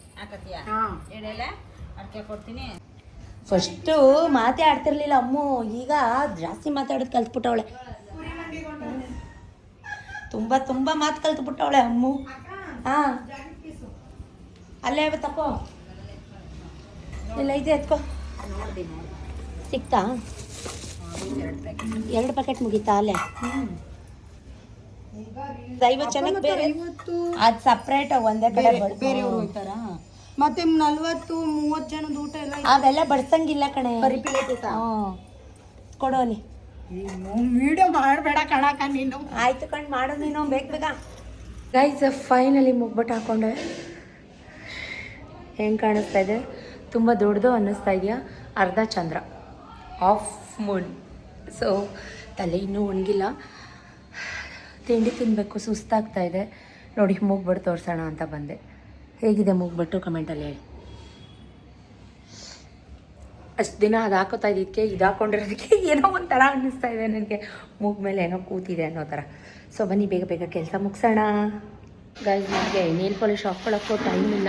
ಫಸ್ಟು ಮಾತೇ ಆಡ್ತಿರ್ಲಿಲ್ಲ ಅಮ್ಮು, ಈಗ ಜಾಸ್ತಿ ಮಾತಾಡೋದು ಕಲ್ತ್ಬಿಟ್ಟವಳೆ. ತುಂಬ ಮಾತು ಕಲ್ತ್ಬಿಟ್ಟವಳೆ ಅಮ್ಮು. ಅಲ್ಲೇ ತಕೋ, ಇಲ್ಲ ಇದೆ ಎತ್ಕೋ. ಸಿಕ್ತಾ? 2 ಪ್ಯಾಕೆಟ್ ಮುಗೀತಾ ಅಲ್ಲೇ? ಐವತ್ತು ಜನಕ್ಕೆ ಬೇರೆ ಅದು ಸಪ್ರೇಟ್ ಒಂದೇ ಕಡೆ ಬೇರೆಯವ್ರು ಹೋಗ್ತಾರಾ ಮತ್ತೆ 40-30 ಜನದ ಊಟ ಎಲ್ಲ ಅವೆಲ್ಲ ಬಡ್ಸಂಗಿಲ್ಲ ಕಣೆ. ಬರೀ ಪ್ಲೇಟ್ ಕೊಡೋಲಿ ವಿಡಿಯೋ ಮಾಡಬೇಡ ಕಣಕ ನೀನು. ಆಯ್ತು ಕಣ್ ಮಾಡು ನೀನು ಬೇಗ. ಗೈಸ್ ಫೈನಲಿ ಮುಗ್ಬಿಟ್ಟು ಹಾಕೊಂಡೆ. ಹೆಂಗೆ ಕಾಣಿಸ್ತಾ ಇದೆ? ತುಂಬ ದೊಡ್ಡದು ಅನ್ನಿಸ್ತಾ ಇದೆಯಾ? ಅರ್ಧ ಚಂದ್ರ, ಆಫ್ ಮೂನ್. ಸೊ ತಲೆ ಇನ್ನೂ ಒಣಗಿಲ್ಲ, ತಿಂಡಿ ತಿನ್ನಬೇಕು, ಸುಸ್ತಾಗ್ತಾ ಇದೆ. ನೋಡಿ ಮೂಗ್ಬಿಟ್ಟು ತೋರಿಸೋಣ ಅಂತ ಬಂದೆ. ಹೇಗಿದೆ ಮೂಗ್ಬಿಟ್ಟು ಕಮೆಂಟಲ್ಲಿ ಹೇಳಿ. ಅಷ್ಟು ದಿನ ಅದು ಹಾಕೋತಾ ಇದ್ದಕ್ಕೆ ಇದು ಹಾಕೊಂಡಿರೋದಕ್ಕೆ ಏನೋ ಒಂಥರ ಅನ್ನಿಸ್ತಾ ಇದೆ ನನಗೆ. ಮೂಗ್ ಮೇಲೆ ಏನೋ ಕೂತಿದೆ ಅನ್ನೋ ಥರ. ಸೊ ಬನ್ನಿ ಬೇಗ ಬೇಗ ಕೆಲಸ ಮುಗಿಸೋಣ. ಗೈಸ್ ನನಗೆ ನೇಲ್ ಪಾಲಿಶ್ ಹಾಕ್ಕೊಳ್ಳೋಕ್ಕೂ ಟೈಮ್ ಇಲ್ಲ.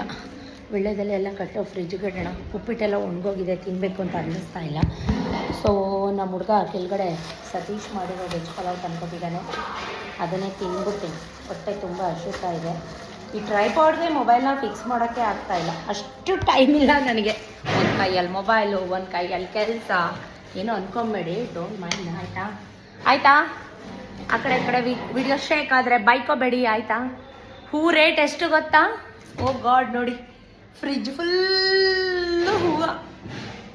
ಒಳ್ಳೆದೆಲ್ಲ ಎಲ್ಲ ಕಟ್ಟೋ ಫ್ರಿಜ್ಗೆ ಇಡೋಣ. ಉಪ್ಪಿಟ್ಟೆಲ್ಲ ಒಣಗೋಗಿದೆ, ತಿನ್ನಬೇಕು ಅಂತ ಅನ್ನಿಸ್ತಾ ಇಲ್ಲ. ಸೊ ನಮ್ಮ ಹುಡುಗ ಕೆಳಗಡೆ ಸತೀಶ್ ಮಾಡಿರೋ ವೆಜ್ ಪಲಾವ್ ತಂದ್ಕೊಟ್ಟಿದ್ದಾನೆ, ಅದನ್ನೇ ತಿಂದ್ಬಿಡ್ತೀನಿ. ಹೊಟ್ಟೆ ತುಂಬ ಹಸಿತಾ ಇದೆ. ಈ ಟ್ರೈಪಾಡ್ಗೆ ಮೊಬೈಲ್ನ ಫಿಕ್ಸ್ ಮಾಡೋಕ್ಕೆ ಆಗ್ತಾಯಿಲ್ಲ, ಅಷ್ಟು ಟೈಮ್ ಇಲ್ಲ ನನಗೆ. ಒಂದು ಕೈಯಲ್ಲಿ ಮೊಬೈಲು, ಒಂದು ಕೈಯಲ್ಲಿ ಕೆಲಸ. ಏನೋ ಅಂದ್ಕೊಂಬೇಡಿ, ಡೋಂಟ್ ಮೈಂಡ್. ಆಯಿತಾ ಆ ಕಡೆ ಈ ಕಡೆ ವಿಡಿಯೋ ಶೇಕ್ ಆದರೆ ಬೈಕೋಬೇಡಿ ಆಯಿತಾ. ಹೂ ರೇಟ್ ಎಷ್ಟು ಗೊತ್ತಾ? ಓ ಗಾಡ್, ನೋಡಿ ಫ್ರಿಜ್ ಫುಲ್ಲು ಹೂವು.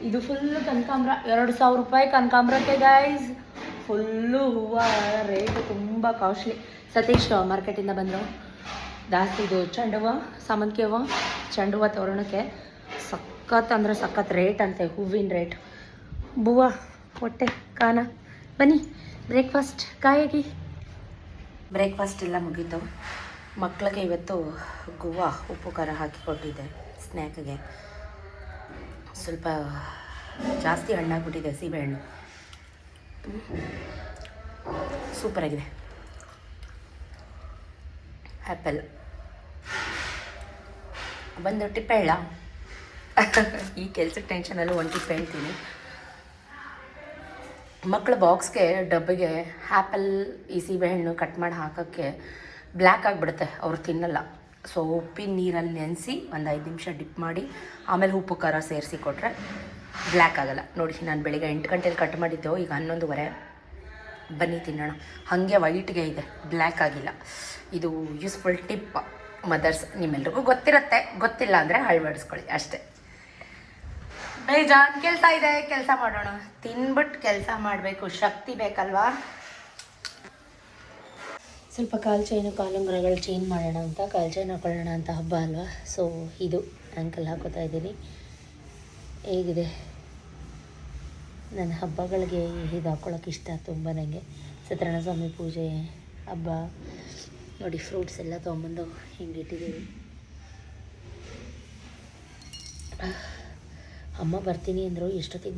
ಇದು ಫುಲ್ಲು ಕನಕಾಂಬ್ರ, 2,000 ರೂಪಾಯಿ ಕನಕಾಂಬ್ರಕ್ಕೆ ಗೈಸ್. ಫುಲ್ಲು ಹೂವು, ರೇಟು ತುಂಬ ಕಾಸ್ಟ್ಲಿ. ಸತೀಶ್ ಮಾರ್ಕೆಟಿಂದ ಬಂದರು. ಜಾಸ್ತಿ ಇದು ಚೆಂಡು ಹೂವು, ಸಾಮಂತಿಗೆ ಹೂವು, ಚೆಂಡು ಹೂವು ತೋರಣಕ್ಕೆ ಸಖತ್ ಅಂದರೆ ಸಖತ್ ರೇಟ್ ಅಂತೆ, ಹೂವಿನ ರೇಟ್. ಬೂವ ಹೊಟ್ಟೆ ಕಾನ. ಬನ್ನಿ ಬ್ರೇಕ್ಫಾಸ್ಟ್ ಕಾಯಾಗಿ. ಬ್ರೇಕ್ಫಾಸ್ಟ್ ಎಲ್ಲ ಮುಗೀತು. ಮಕ್ಕಳಿಗೆ ಇವತ್ತು ಗುವ್ವ ಉಪ್ಪು ಖಾರ ಹಾಕಿ ಕೊಟ್ಟಿದ್ದೆ ಸ್ನ್ಯಾಕ್ಗೆ. ಸ್ವಲ್ಪ ಜಾಸ್ತಿ ಹಣ್ಣಾಗ್ಬಿಟ್ಟಿದೆ ಸೀಬೆಹಣ್ಣು. ಸೂಪರಾಗಿದೆ. ಆ್ಯಪಲ್ ಬಂದು ಟಿಪ್ಪೆ ಹೇಳ. ಈ ಕೆಲ್ಸಕ್ಕೆ ಟೆನ್ಷನಲ್ಲೂ ಒಂದು ಟಿಪ್ಪೆ ಹೇಳ್ತೀನಿ. ಮಕ್ಕಳ ಬಾಕ್ಸ್ಗೆ ಡಬ್ಬಿಗೆ ಆ್ಯಪಲ್ ಈ ಸೀಬೆಹಣ್ಣು ಕಟ್ ಮಾಡಿ ಹಾಕೋಕ್ಕೆ ಬ್ಲ್ಯಾಕ್ ಆಗಿಬಿಡುತ್ತೆ, ಅವ್ರು ತಿನ್ನಲ್ಲ. ಸೊ ಉಪ್ಪಿನ ನೀರಲ್ಲಿ ನೆನೆಸಿ ಒಂದು 5 ನಿಮಿಷ ಡಿಪ್ ಮಾಡಿ ಆಮೇಲೆ ಉಪ್ಪು ಖಾರ ಸೇರಿಸಿ ಕೊಟ್ಟರೆ ಬ್ಲ್ಯಾಕ್ ಆಗೋಲ್ಲ. ನೋಡಿ, ನಾನು ಬೆಳಿಗ್ಗೆ 8 ಗಂಟೆಲಿ ಕಟ್ ಮಾಡಿದ್ದೆವು, ಈಗ 11:30. ಬನ್ನಿ ತಿನ್ನೋಣ. ಹಾಗೆ ವೈಟ್ಗೆ ಇದೆ, ಬ್ಲ್ಯಾಕ್ ಆಗಿಲ್ಲ. ಇದು ಯೂಸ್ಫುಲ್ ಟಿಪ್ ಮದರ್ಸ್, ನಿಮ್ಮೆಲ್ರಿಗೂ ಗೊತ್ತಿರುತ್ತೆ, ಗೊತ್ತಿಲ್ಲ ಅಂದರೆ ಅಳವಡಿಸ್ಕೊಳ್ಳಿ ಅಷ್ಟೇ. ಬೇಜಾನ್ ಕೆಲಸ ಇದೆ, ಕೆಲಸ ಮಾಡೋಣ. ತಿನ್ಬಿಟ್ಟು ಕೆಲಸ ಮಾಡಬೇಕು, ಶಕ್ತಿ ಬೇಕಲ್ವಾ. ಸ್ವಲ್ಪ ಕಾಲು ಚೈನು ಕಾಲುಂಗುರಗಳು ಚೇಂಜ್ ಮಾಡೋಣ ಅಂತ, ಕಾಲು ಚೈನ್ ಹಾಕೊಳ್ಳೋಣ ಅಂತ ಹಬ್ಬ ಅಲ್ವಾ. ಸೊ ಇದು ಆ್ಯಂಕಲ್ ಹಾಕೋತಾ ಇದ್ದೀನಿ. ಹೇಗಿದೆ? ನನ್ನ ಹಬ್ಬಗಳಿಗೆ ಇದು ಹಾಕ್ಕೊಳ್ಳೋಕೆ ಇಷ್ಟ ತುಂಬ ನನಗೆ. ಸತ್ಯನಾರಾಯಣ ಸ್ವಾಮಿ ಪೂಜೆ ಹಬ್ಬ ನೋಡಿ, ಫ್ರೂಟ್ಸ್ ಎಲ್ಲ ತೊಗೊಂಬಂದು ಹಿಂಗೆ ಇಟ್ಟಿದ್ದೀವಿ. ಅಮ್ಮ ಬರ್ತೀನಿ ಅಂದರು, ಎಷ್ಟೊತ್ತಿಗೆ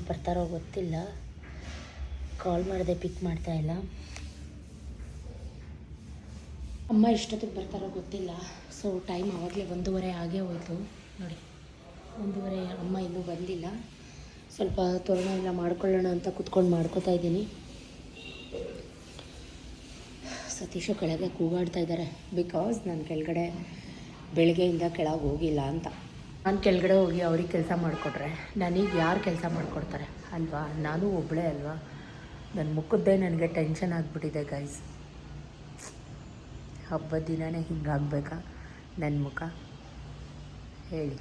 ಬರ್ತಾರೋ ಗೊತ್ತಿಲ್ಲ. ಕಾಲ್ ಮಾಡಿದೆ, ಪಿಕ್ ಮಾಡ್ತಾಯಿಲ್ಲ. ಅಮ್ಮ ಎಷ್ಟೊತ್ತಿಗೆ ಬರ್ತಾರೋ ಗೊತ್ತಿಲ್ಲ. ಸೊ ಟೈಮ್ ಆವಾಗಲೇ 1:30 ಆಗೇ ಹೋಯಿತು ನೋಡಿ. 1:30, ಅಮ್ಮ ಇನ್ನೂ ಬಂದಿಲ್ಲ. ಸ್ವಲ್ಪ ತೋರಣ ಎಲ್ಲ ಮಾಡ್ಕೊಳ್ಳೋಣ ಅಂತ ಕೂತ್ಕೊಂಡು ಮಾಡ್ಕೋತಾ ಇದ್ದೀನಿ. ಸತೀಶು ಕೆಳಗೆ ಕೂಗಾಡ್ತಾ ಇದ್ದಾರೆ, ಬಿಕಾಸ್ ನಾನು ಕೆಳಗಡೆ ಬೆಳಗ್ಗೆಯಿಂದ ಕೆಳಗೆ ಹೋಗಿಲ್ಲ ಅಂತ. ನಾನು ಕೆಳಗಡೆ ಹೋಗಿ ಅವ್ರಿಗೆ ಕೆಲಸ ಮಾಡಿಕೊಟ್ರೆ ನನಗೆ ಯಾರು ಕೆಲಸ ಮಾಡಿಕೊಡ್ತಾರೆ ಅಲ್ವಾ? ನಾನು ಒಬ್ಬಳೇ ಅಲ್ವಾ? ನನ್ನ ಮುಖದ್ದೇ ನನಗೆ ಟೆನ್ಷನ್ ಆಗಿಬಿಟ್ಟಿದೆ ಗೈಸ್. ಹಬ್ಬದ ದಿನವೇ ಹಿಂಗಾಗಬೇಕಾ ನನ್ನ ಮುಖ ಹೇಳಿ?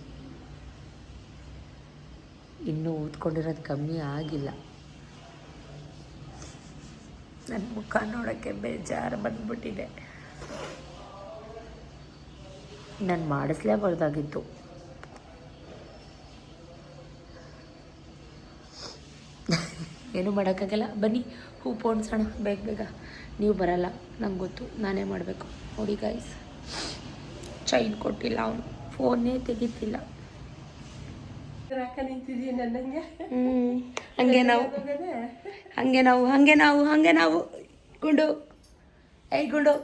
ಇನ್ನೂ ಊದ್ಕೊಂಡಿರೋದು ಕಮ್ಮಿ ಆಗಿಲ್ಲ. ನನ್ನ ಮುಖ ನೋಡೋಕ್ಕೆ ಬೇಜಾರು ಬಂದ್ಬಿಟ್ಟಿದೆ. ನಾನು ಮಾಡಿಸ್ಲೇಬಾರ್ದಾಗಿತ್ತು. ಏನೂ ಮಾಡೋಕ್ಕಾಗಲ್ಲ. ಬನ್ನಿ ಹೂ ಪೋಣಿಸೋಣ ಬೇಗ ಬೇಗ. ನೀವು ಬರಲ್ಲ ನಂಗೆ ಗೊತ್ತು, ನಾನೇ ಮಾಡಬೇಕು. ನೋಡಿ ಗೈಸ್, ಚೈನ್ ಕೊಟ್ಟಿಲ್ಲ ಅವನು, ಫೋನ್ನೇ ತೆಗಿತಿಲ್ಲ. ಹಂಗೆ ನಾವು ಗುಂಡು, ಏಯ್ ಗುಂಡು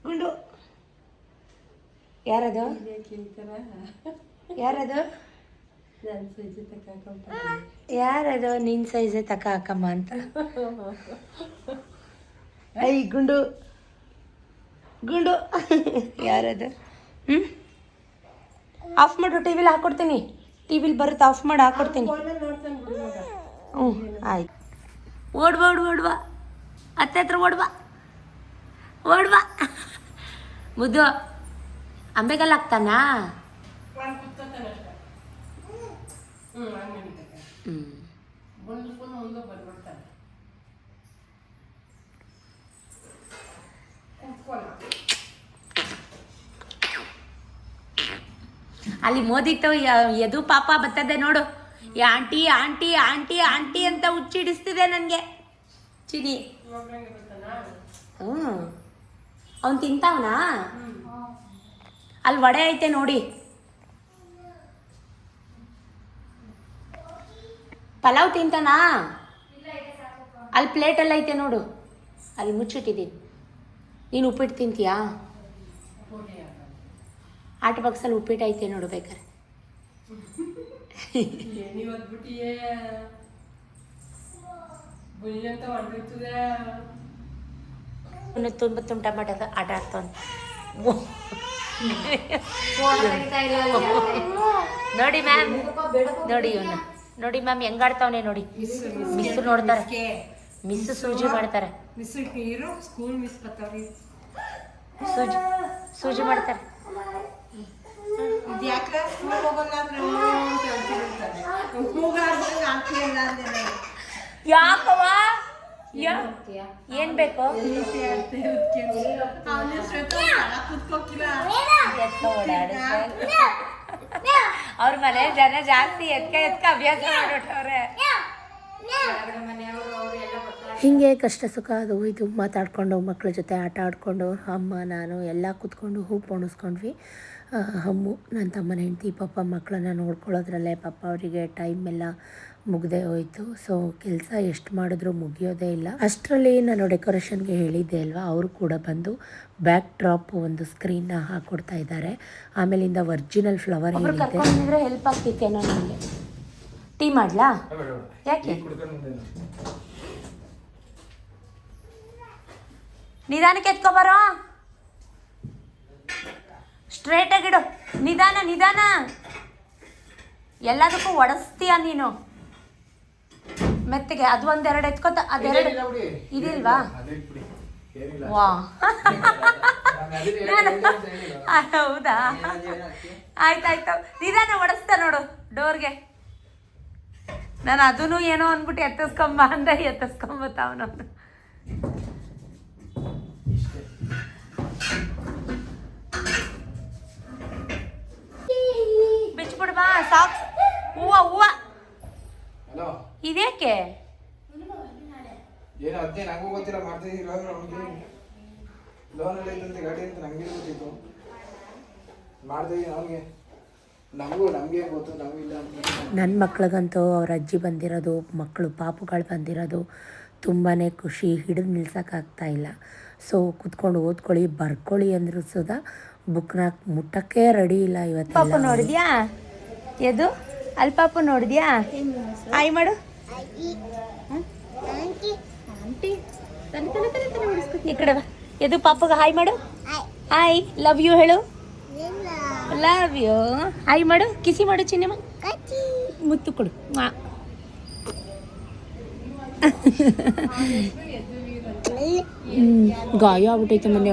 ಗುಂಡು. ಯಾರದು ಯಾರದು ನಿನ್ನ ಸೈಜೆ ತಕ ಹಾಕಮ್ಮ ಅಂತ. ಐ ಗುಂಡು ಗುಂಡು ಯಾರದು? ಆಫ್ ಮಾಡು, ಟಿ ವಿಲಿ ಹಾಕ್ಕೊಡ್ತೀನಿ. ಟಿ ವಿಲಿ ಬರುತ್ತೆ, ಆಫ್ ಮಾಡಿ ಹಾಕ್ಕೊಡ್ತೀನಿ. ಆಯ್ತು. ಓಡ್ಬಾ ಅತ್ತೆ ಹತ್ರ ಓಡ್ಬಾ. ಓಡ್ವಾ ಮುದ್ದು ಅಂಬೆಗಲ್ಲ ಹಾಕ್ತಾನಾ ಅಲ್ಲಿ ಮೋದಿಟ್ಟು ಎದು ಪಾಪ ಬರ್ತದೆ ನೋಡು ಈ ಆಂಟಿ ಆಂಟಿ ಆಂಟಿ ಆಂಟಿ ಅಂತ ಹುಚ್ಚಿಡಿಸ್ತಿದೆ ನನಗೆ ಚಿನಿ. ಅವನು ತಿಂತಾವನಾ? ಅಲ್ಲಿ ವಡೆ ಐತೆ ನೋಡಿ, ಪಲಾವ್ ತಿಂತಾನಾ? ಅಲ್ಲಿ ಪ್ಲೇಟಲ್ಲಿ ಐತೆ ನೋಡು, ಅಲ್ಲಿ ಮುಚ್ಚಿಟ್ಟಿದ್ದೀನಿ. ನೀನು ಉಪ್ಪಿಟ್ಟು ತಿಂತೀಯಾ? ಆಟ ಬಾಕ್ಸಲ್ಲಿ ಉಪ್ಪಿಟ್ಟು ಐತೆ ನೋಡು ಬೇಕಾರೆ. ತುಂಬ ಟಮಾಟ ಆಟ ಆಡ್ತಾನೆ ನೋಡಿ ಮ್ಯಾಮ್, ನೋಡಿ ಇವನು ನೋಡಿ ಮ್ಯಾಮ್ ಹೆಂಗಾಡ್ತಾವನೆ ನೋಡಿ. ಮಿಸ್ ನೋಡ್ತಾರೆ, ಮಿಸ್ ಸೂಜಿ ಮಾಡ್ತಾರೆ, ಸೂಜಿ ಮಾಡ್ತಾರೆ. ಯಾಕವ ಏನ್ ಬೇಕು? ಅವ್ರ ಮನೆ ಜನ ಜಾಸ್ತಿ ಎತ್ಕ ಅಭ್ಯಾಸ ಮಾಡಿಬಿಟ್ಟವ್ರೆ. ಹೀಗೆ ಕಷ್ಟ ಸುಖ ಅದು ಇದು ಮಾತಾಡಿಕೊಂಡು ಮಕ್ಕಳ ಜೊತೆ ಆಟ ಆಡಿಕೊಂಡು ಅಮ್ಮ ನಾನು ಎಲ್ಲ ಕೂತ್ಕೊಂಡು ಹೂ ಪೋಣಿಸ್ಕೊಂಡ್ವಿ. ಅಮ್ಮು ನನ್ನ ತಮ್ಮನ ಹೆಂಡತಿ ಪಾಪ ಮಕ್ಕಳನ್ನ ನೋಡ್ಕೊಳ್ಳೋದ್ರಲ್ಲೇ ಪಾಪ ಅವರಿಗೆ ಟೈಮ್ ಎಲ್ಲ ಮುಗ್ದೇ ಹೋಯಿತು. ಸೊ ಕೆಲಸ ಎಷ್ಟು ಮಾಡಿದ್ರೂ ಮುಗಿಯೋದೇ ಇಲ್ಲ. ಅಷ್ಟರಲ್ಲಿ ನಾನು ಡೆಕೋರೇಷನ್ಗೆ ಹೇಳಿದ್ದೆ ಅಲ್ವಾ, ಅವರು ಕೂಡ ಬಂದು ಬ್ಯಾಕ್ ಡ್ರಾಪ್ ಒಂದು ಸ್ಕ್ರೀನ್ನ ಹಾಕ್ಕೊಡ್ತಾ ಇದ್ದಾರೆ. ಆಮೇಲಿಂದ ಒರಿಜಿನಲ್ ಫ್ಲವರ್ ಹೇಳಿದ್ದೆ ಹೆಲ್ಪ್ ಆಗ್ತಿತ್ತೇನೋ ನನಗೆ. ಟೀ ಮಾಡಲಾ? ಯಾಕೆ ನಿಧಾನಕ್ಕೆ ಎತ್ಕೊಬಾರೋ, ಸ್ಟ್ರೇಟಾಗಿಡು, ನಿಧಾನ ನಿಧಾನ. ಎಲ್ಲದಕ್ಕೂ ಒಡಿಸ್ತೀಯ ನೀನು ಮೆತ್ತಗೆ. ಅದು ಒಂದೆರಡು ಎತ್ಕೊತ, ಅದೆರಡು ಇದಿಲ್ವಾ? ವಾ ಹೌದಾ? ಆಯ್ತಾಯ್ತು, ನಿಧಾನ ಒಡಿಸ್ತಾ ನೋಡು ಡೋರ್ಗೆ. ನಾನು ಅದೂ ಏನೋ ಅಂದ್ಬಿಟ್ಟು ಎತ್ತಿಸ್ಕೊಂಬ ಅಂದೆ, ಎತ್ತಿಸ್ಕೊಂಬತ್ತ ಅವನೊಂದು. ಬಿಚ್ಬಿಡ್ಬಾ ಸಾಕ್ಸ್. ಹೂವ ಹೂವ ಇದೇಕೆ? ಏನು ಅದೇ ನಂಗೂ ಗೊತ್ತಿಲ್ಲ, ಮಾಡ್ತಿದ್ದೀವಿ ಲೋನಲ್ಲಿ ಐತಂತೆ ಗಾಡಿ ಅಂತ ನಂಗೆ ಗೊತ್ತಿತ್ತು, ಮಾಡ್ತಿದ್ದೀವಿ ಅವನಿಗೆ. ನಮಗೆ ಗೊತ್ತು, ನಮಗಿಲ್ಲ. ನನ್ನ ಮಕ್ಳಿಗಂತೂ ಅವ್ರ ಅಜ್ಜಿ ಬಂದಿರೋದು, ಮಕ್ಕಳು ಪಾಪುಗಳು ಬಂದಿರೋದು ತುಂಬಾ ಖುಷಿ, ಹಿಡಿದು ನಿಲ್ಸೋಕ್ಕಾಗ್ತಾ ಇಲ್ಲ. ಸೊ ಕುತ್ಕೊಂಡು ಓದ್ಕೊಳ್ಳಿ ಬರ್ಕೊಳ್ಳಿ ಅಂದರೂ ಸುಧಾ ಬುಕ್ನ ಮುಟ್ಟಕ್ಕೆ ರೆಡಿ ಇಲ್ಲ ಇವತ್ತು. ಪಾಪು ನೋಡಿದ್ಯಾ? ಎದು ಅಲ್ಲಿ ಪಾಪು ನೋಡಿದ್ಯಾ? ಆಯ್ ಮಾಡು. ಈ ಕಡೆ ಎದು ಪಾಪುಗೆ ಹಾಯ್ ಮಾಡು. ಹಾಯ್, ಲವ್ ಯು ಹೇಳು. Love you. ಹಾಯ್ ಮಾಡು, ಕಿಸಿ ಮಾಡು ಚಿನ್ನಮ್ಮ, ಮುತ್ತು ಕೊಡು. ಗಾಯ ಆಗ್ಬಿಟ್ಟೈತೆ ಮೊನ್ನೆ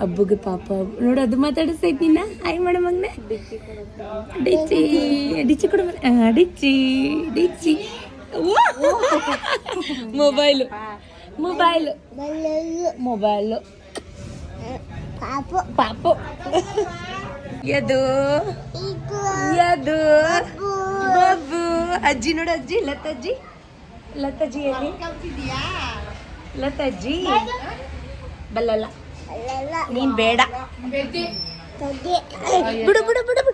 ಹಬ್ಬುಗೆ ಪಾಪ ನೋಡು, ಅದು ಮಾತಾಡಿಸ್ತೈತಿ ನಿನ್ನ. ಹಾಯ್ ಮಾಡು ಮಗನೆ. ಡಿಚ್ಚಿ ಡಿಚ್ಚಿ ಕೊಡು, ಡಿಚ್ಚಿ ಡಿಚ್ಚಿ. ಮೊಬೈಲು ಮೊಬೈಲು ಮೊಬೈಲು ಪಾಪು. ಎದು ಎದು ಬಬ್ಬು. ಅಜ್ಜಿ ನೋಡು, ಅಜ್ಜಿ ಲತಜ್ಜಿ. ಲತಜ್ಜಿ ಎಲ್ಲಿ? ಲತಜ್ಜಿ ಬಲ್ಲಲ್ಲ, ನೀನ್ ಬೇಡ. ಬಿಡು ಬಿಡು ಬಿಡು ಬಿಡು,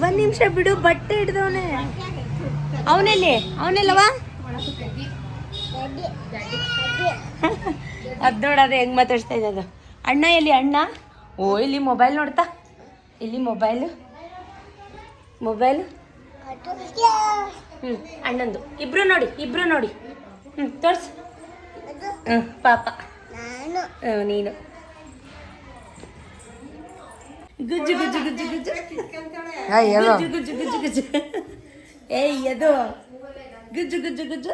ಒಂದ್ ನಿಮಿಷ ಬಿಡು. ಬಟ್ಟೆ ಹಿಡ್ದವನೆ ಅವನಲ್ಲಿ, ಅವನೆಲ್ಲವಾ? ಅದ್ ನೋಡೋದು ಹೆಂಗ್ ಮಾತಾಡ್ಸ್ತಾ ಇದ್ದದು. ಅಣ್ಣ ಎಲ್ಲಿ ಅಣ್ಣ? ಓ ಇಲ್ಲಿ ಮೊಬೈಲ್ ನೋಡ್ತಾ, ಇಲ್ಲಿ ಮೊಬೈಲು ಮೊಬೈಲು. ಅಣ್ಣಂದು ಇಬ್ರು ನೋಡಿ, ಇಬ್ರು ನೋಡಿ. ತೋರ್ಸು. ಪಾಪ ನೀನು ಗುಜ್ಜು ಗುಜ್ಜು ಗುಜ್ಜು ಗುಜ್ಜು ಗುಜ್ಜು ಗುಜ್ಜು ಗುಜ್ಜು. ಏಯ್ ಅದು ಗುಜ್ಜು ಗುಜ್ಜು ಗುಜ್ಜು.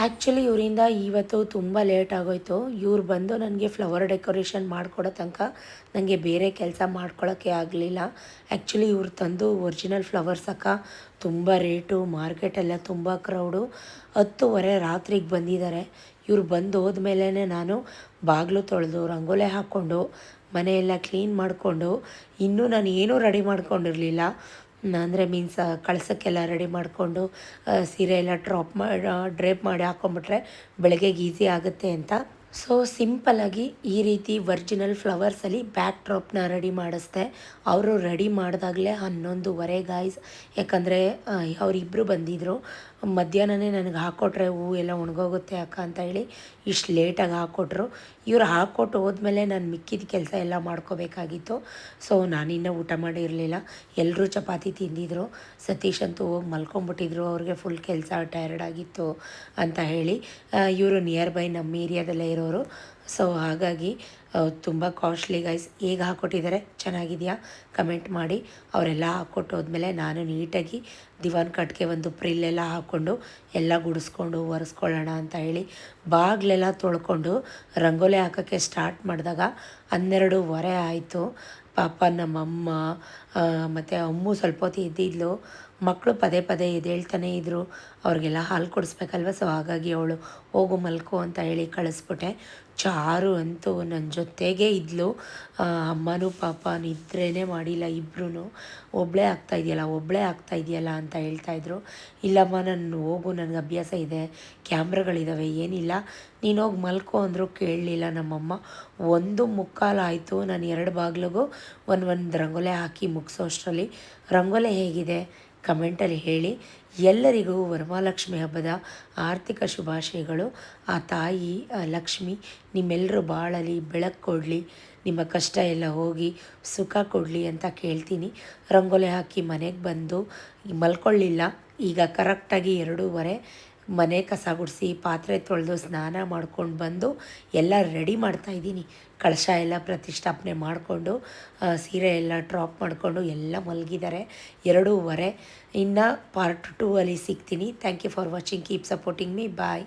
ಆ್ಯಕ್ಚುಲಿ ಇವರಿಂದ ಇವತ್ತು ತುಂಬ ಲೇಟ್ ಆಗೋಯ್ತು. ಇವ್ರು ಬಂದು ನನಗೆ ಫ್ಲವರ್ ಡೆಕೋರೇಷನ್ ಮಾಡಿಕೊಡೋ ತನಕ ನನಗೆ ಬೇರೆ ಕೆಲಸ ಮಾಡ್ಕೊಳ್ಳೋಕ್ಕೆ ಆಗಲಿಲ್ಲ. ಆ್ಯಕ್ಚುಲಿ ಇವ್ರು ತಂದು ಒರಿಜಿನಲ್ ಫ್ಲವರ್ಸ್ ತುಂಬ ರೇಟು, ಮಾರ್ಕೆಟೆಲ್ಲ ತುಂಬ ಕ್ರೌಡು. 10:30 ರಾತ್ರಿಗೆ ಬಂದಿದ್ದಾರೆ. ಇವ್ರು ಬಂದು ಹೋದ್ಮೇಲೆ ನಾನು ಬಾಗಿಲು ತೊಳೆದು ರಂಗೋಲೆ ಹಾಕ್ಕೊಂಡು ಮನೆಯೆಲ್ಲ ಕ್ಲೀನ್ ಮಾಡಿಕೊಂಡು, ಇನ್ನೂ ನಾನು ಏನೂ ರೆಡಿ ಮಾಡ್ಕೊಂಡಿರಲಿಲ್ಲ. ಅಂದರೆ ಮೀನ್ಸ್ ಕಳ್ಸೋಕ್ಕೆಲ್ಲ ರೆಡಿ ಮಾಡಿಕೊಂಡು ಸೀರೆ ಎಲ್ಲ ಡ್ರೇಪ್ ಮಾಡಿ ಹಾಕ್ಕೊಂಬಿಟ್ರೆ ಬೆಳಗ್ಗೆಗೆ ಈಸಿ ಆಗುತ್ತೆ ಅಂತ. ಸೊ ಸಿಂಪಲ್ಲಾಗಿ ಈ ರೀತಿ ಒರಿಜಿನಲ್ ಫ್ಲವರ್ಸಲ್ಲಿ ಬ್ಯಾಕ್ ಡ್ರಾಪ್ನ ರೆಡಿ ಮಾಡಿಸ್ದೆ. ಅವರು ರೆಡಿ ಮಾಡಿದಾಗಲೇ 11:30 ಗಾಯ್ಸ್. ಯಾಕಂದರೆ ಅವರಿಬ್ಬರು ಬಂದಿದ್ದರು. ಮಧ್ಯಾಹ್ನನೇ ನನಗೆ ಹಾಕ್ಕೊಟ್ರೆ ಹೂವು ಎಲ್ಲ ಒಣಗೋಗುತ್ತೆ ಅಕ್ಕ ಅಂತ ಹೇಳಿ ಇಷ್ಟು ಲೇಟಾಗಿ ಹಾಕ್ಕೊಟ್ರು. ಇವ್ರು ಹಾಕ್ಕೊಟ್ಟು ಹೋದ್ಮೇಲೆ ನಾನು ಮಿಕ್ಕಿದ ಕೆಲಸ ಎಲ್ಲ ಮಾಡ್ಕೋಬೇಕಾಗಿತ್ತು. ಸೊ ನಾನಿನ್ನೂ ಊಟ ಮಾಡಿರಲಿಲ್ಲ. ಎಲ್ಲರೂ ಚಪಾತಿ ತಿಂದಿದ್ರು. ಸತೀಶ್ ಅಂತೂ ಹೋಗಿ ಮಲ್ಕೊಂಬಿಟ್ಟಿದ್ರು, ಅವ್ರಿಗೆ ಫುಲ್ ಕೆಲಸ ಟಯರ್ಡ್ ಆಗಿತ್ತು ಅಂತ ಹೇಳಿ. ಇವರು ನಿಯರ್ ಬೈ ನಮ್ಮ ಏರಿಯಾದಲ್ಲೇ ಇರೋರು. ಸೊ ಹಾಗಾಗಿ ತುಂಬ ಕಾಸ್ಟ್ಲಿ ಗೈಸ್. ಹೇಗೆ ಹಾಕ್ಕೊಟ್ಟಿದ್ದಾರೆ, ಚೆನ್ನಾಗಿದೆಯಾ ಕಮೆಂಟ್ ಮಾಡಿ. ಅವರೆಲ್ಲ ಹಾಕ್ಕೊಟ್ಟು ಹೋದ್ಮೇಲೆ ನಾನು ನೀಟಾಗಿ ದಿವಾನ್ ಕಟ್ಗೆ ಒಂದು ಪ್ರಿಲ್ಲೆಲ್ಲ ಹಾಕ್ಕೊಂಡು ಎಲ್ಲ ಗುಡಿಸ್ಕೊಂಡು ಒರೆಸ್ಕೊಳ್ಳೋಣ ಅಂತ ಹೇಳಿ ಬಾಗಿಲೆಲ್ಲ ತೊಳ್ಕೊಂಡು ರಂಗೋಲಿ ಹಾಕೋಕ್ಕೆ ಸ್ಟಾರ್ಟ್ ಮಾಡಿದಾಗ 12:15 ಆಯಿತು. ಪಾಪ ನಮ್ಮಮ್ಮ ಮತ್ತು ಅಮ್ಮು ಸ್ವಲ್ಪ ಹೊತ್ತು ಎದ್ದಿದ್ಲು. ಮಕ್ಕಳು ಪದೇ ಪದೇ ಎದ್ದೇಳ್ತಾನೇ ಇದ್ದರು. ಅವ್ರಿಗೆಲ್ಲ ಹಾಲು ಕೊಡಿಸ್ಬೇಕಲ್ವ. ಸೊ ಹಾಗಾಗಿ ಅವಳು ಹೋಗು ಮಲ್ಕೋ ಅಂತ ಹೇಳಿ ಕಳಿಸ್ಬಿಟ್ಟೆ. ಚಾರು ಅಂತೂ ನನ್ನ ಜೊತೆಗೇ ಇದ್ಲು. ಅಮ್ಮನೂ ಪಾಪ ನಿದ್ರೆನೇ ಮಾಡಿಲ್ಲ. ಇಬ್ಬರೂ ಒಬ್ಬಳೇ ಆಗ್ತಾಯಿದೆಯಲ್ಲ ಅಂತ ಹೇಳ್ತಾಯಿದ್ರು. ಇಲ್ಲಮ್ಮ ನಾನು ಹೋಗು, ನನಗೆ ಅಭ್ಯಾಸ ಇದೆ, ಕ್ಯಾಮ್ರಾಗಳಿದ್ದಾವೆ, ಏನಿಲ್ಲ, ನೀನು ಹೋಗಿ ಮಲ್ಕೋ ಅಂದರೂ ಕೇಳಲಿಲ್ಲ ನಮ್ಮಮ್ಮ. 1:45 ಆಯಿತು. ನಾನು 2 ಬಾಗಿಲಿಗೂ ಒಂದು ರಂಗೋಲೆ ಹಾಕಿ ಮುಗಿಸೋ ಅಷ್ಟರಲ್ಲಿ. ರಂಗೋಲೆ ಹೇಗಿದೆ ಕಮೆಂಟಲ್ಲಿ ಹೇಳಿ. ಎಲ್ಲರಿಗೂ ವರಮಹಾಲಕ್ಷ್ಮಿ ಹಬ್ಬದ ಆರ್ಥಿಕ ಶುಭಾಶಯಗಳು. ಆ ತಾಯಿ ಲಕ್ಷ್ಮಿ ನಿಮ್ಮೆಲ್ಲರೂ ಬಾಳಲಿ, ಬೆಳಕು ಕೊಡಲಿ, ನಿಮ್ಮ ಕಷ್ಟ ಎಲ್ಲ ಹೋಗಿ ಸುಖ ಕೊಡಲಿ ಅಂತ ಕೇಳ್ತೀನಿ. ರಂಗೋಲೆ ಹಾಕಿ ಮನೆಗೆ ಬಂದು ಮಲ್ಕೊಳ್ಳಿಲ್ಲ. ಈಗ ಕರೆಕ್ಟಾಗಿ 2:15 ಮನೆ ಕಸ ಗುಡಿಸಿ ಪಾತ್ರೆ ತೊಳೆದು ಸ್ನಾನ ಮಾಡ್ಕೊಂಡು ಬಂದು ಎಲ್ಲ ರೆಡಿ ಮಾಡ್ತಾಯಿದ್ದೀನಿ. ಕಳಶ ಎಲ್ಲ ಪ್ರತಿಷ್ಠಾಪನೆ ಮಾಡಿಕೊಂಡು ಸೀರೆ ಎಲ್ಲ ಡ್ರಾಪ್ ಮಾಡಿಕೊಂಡು ಎಲ್ಲ ಮಲಗಿದ್ದಾರೆ. 2:15. ಇನ್ನು ಪಾರ್ಟ್ 2 ಅಲ್ಲಿ ಸಿಗ್ತೀನಿ. Thank you for watching. Keep supporting me. Bye.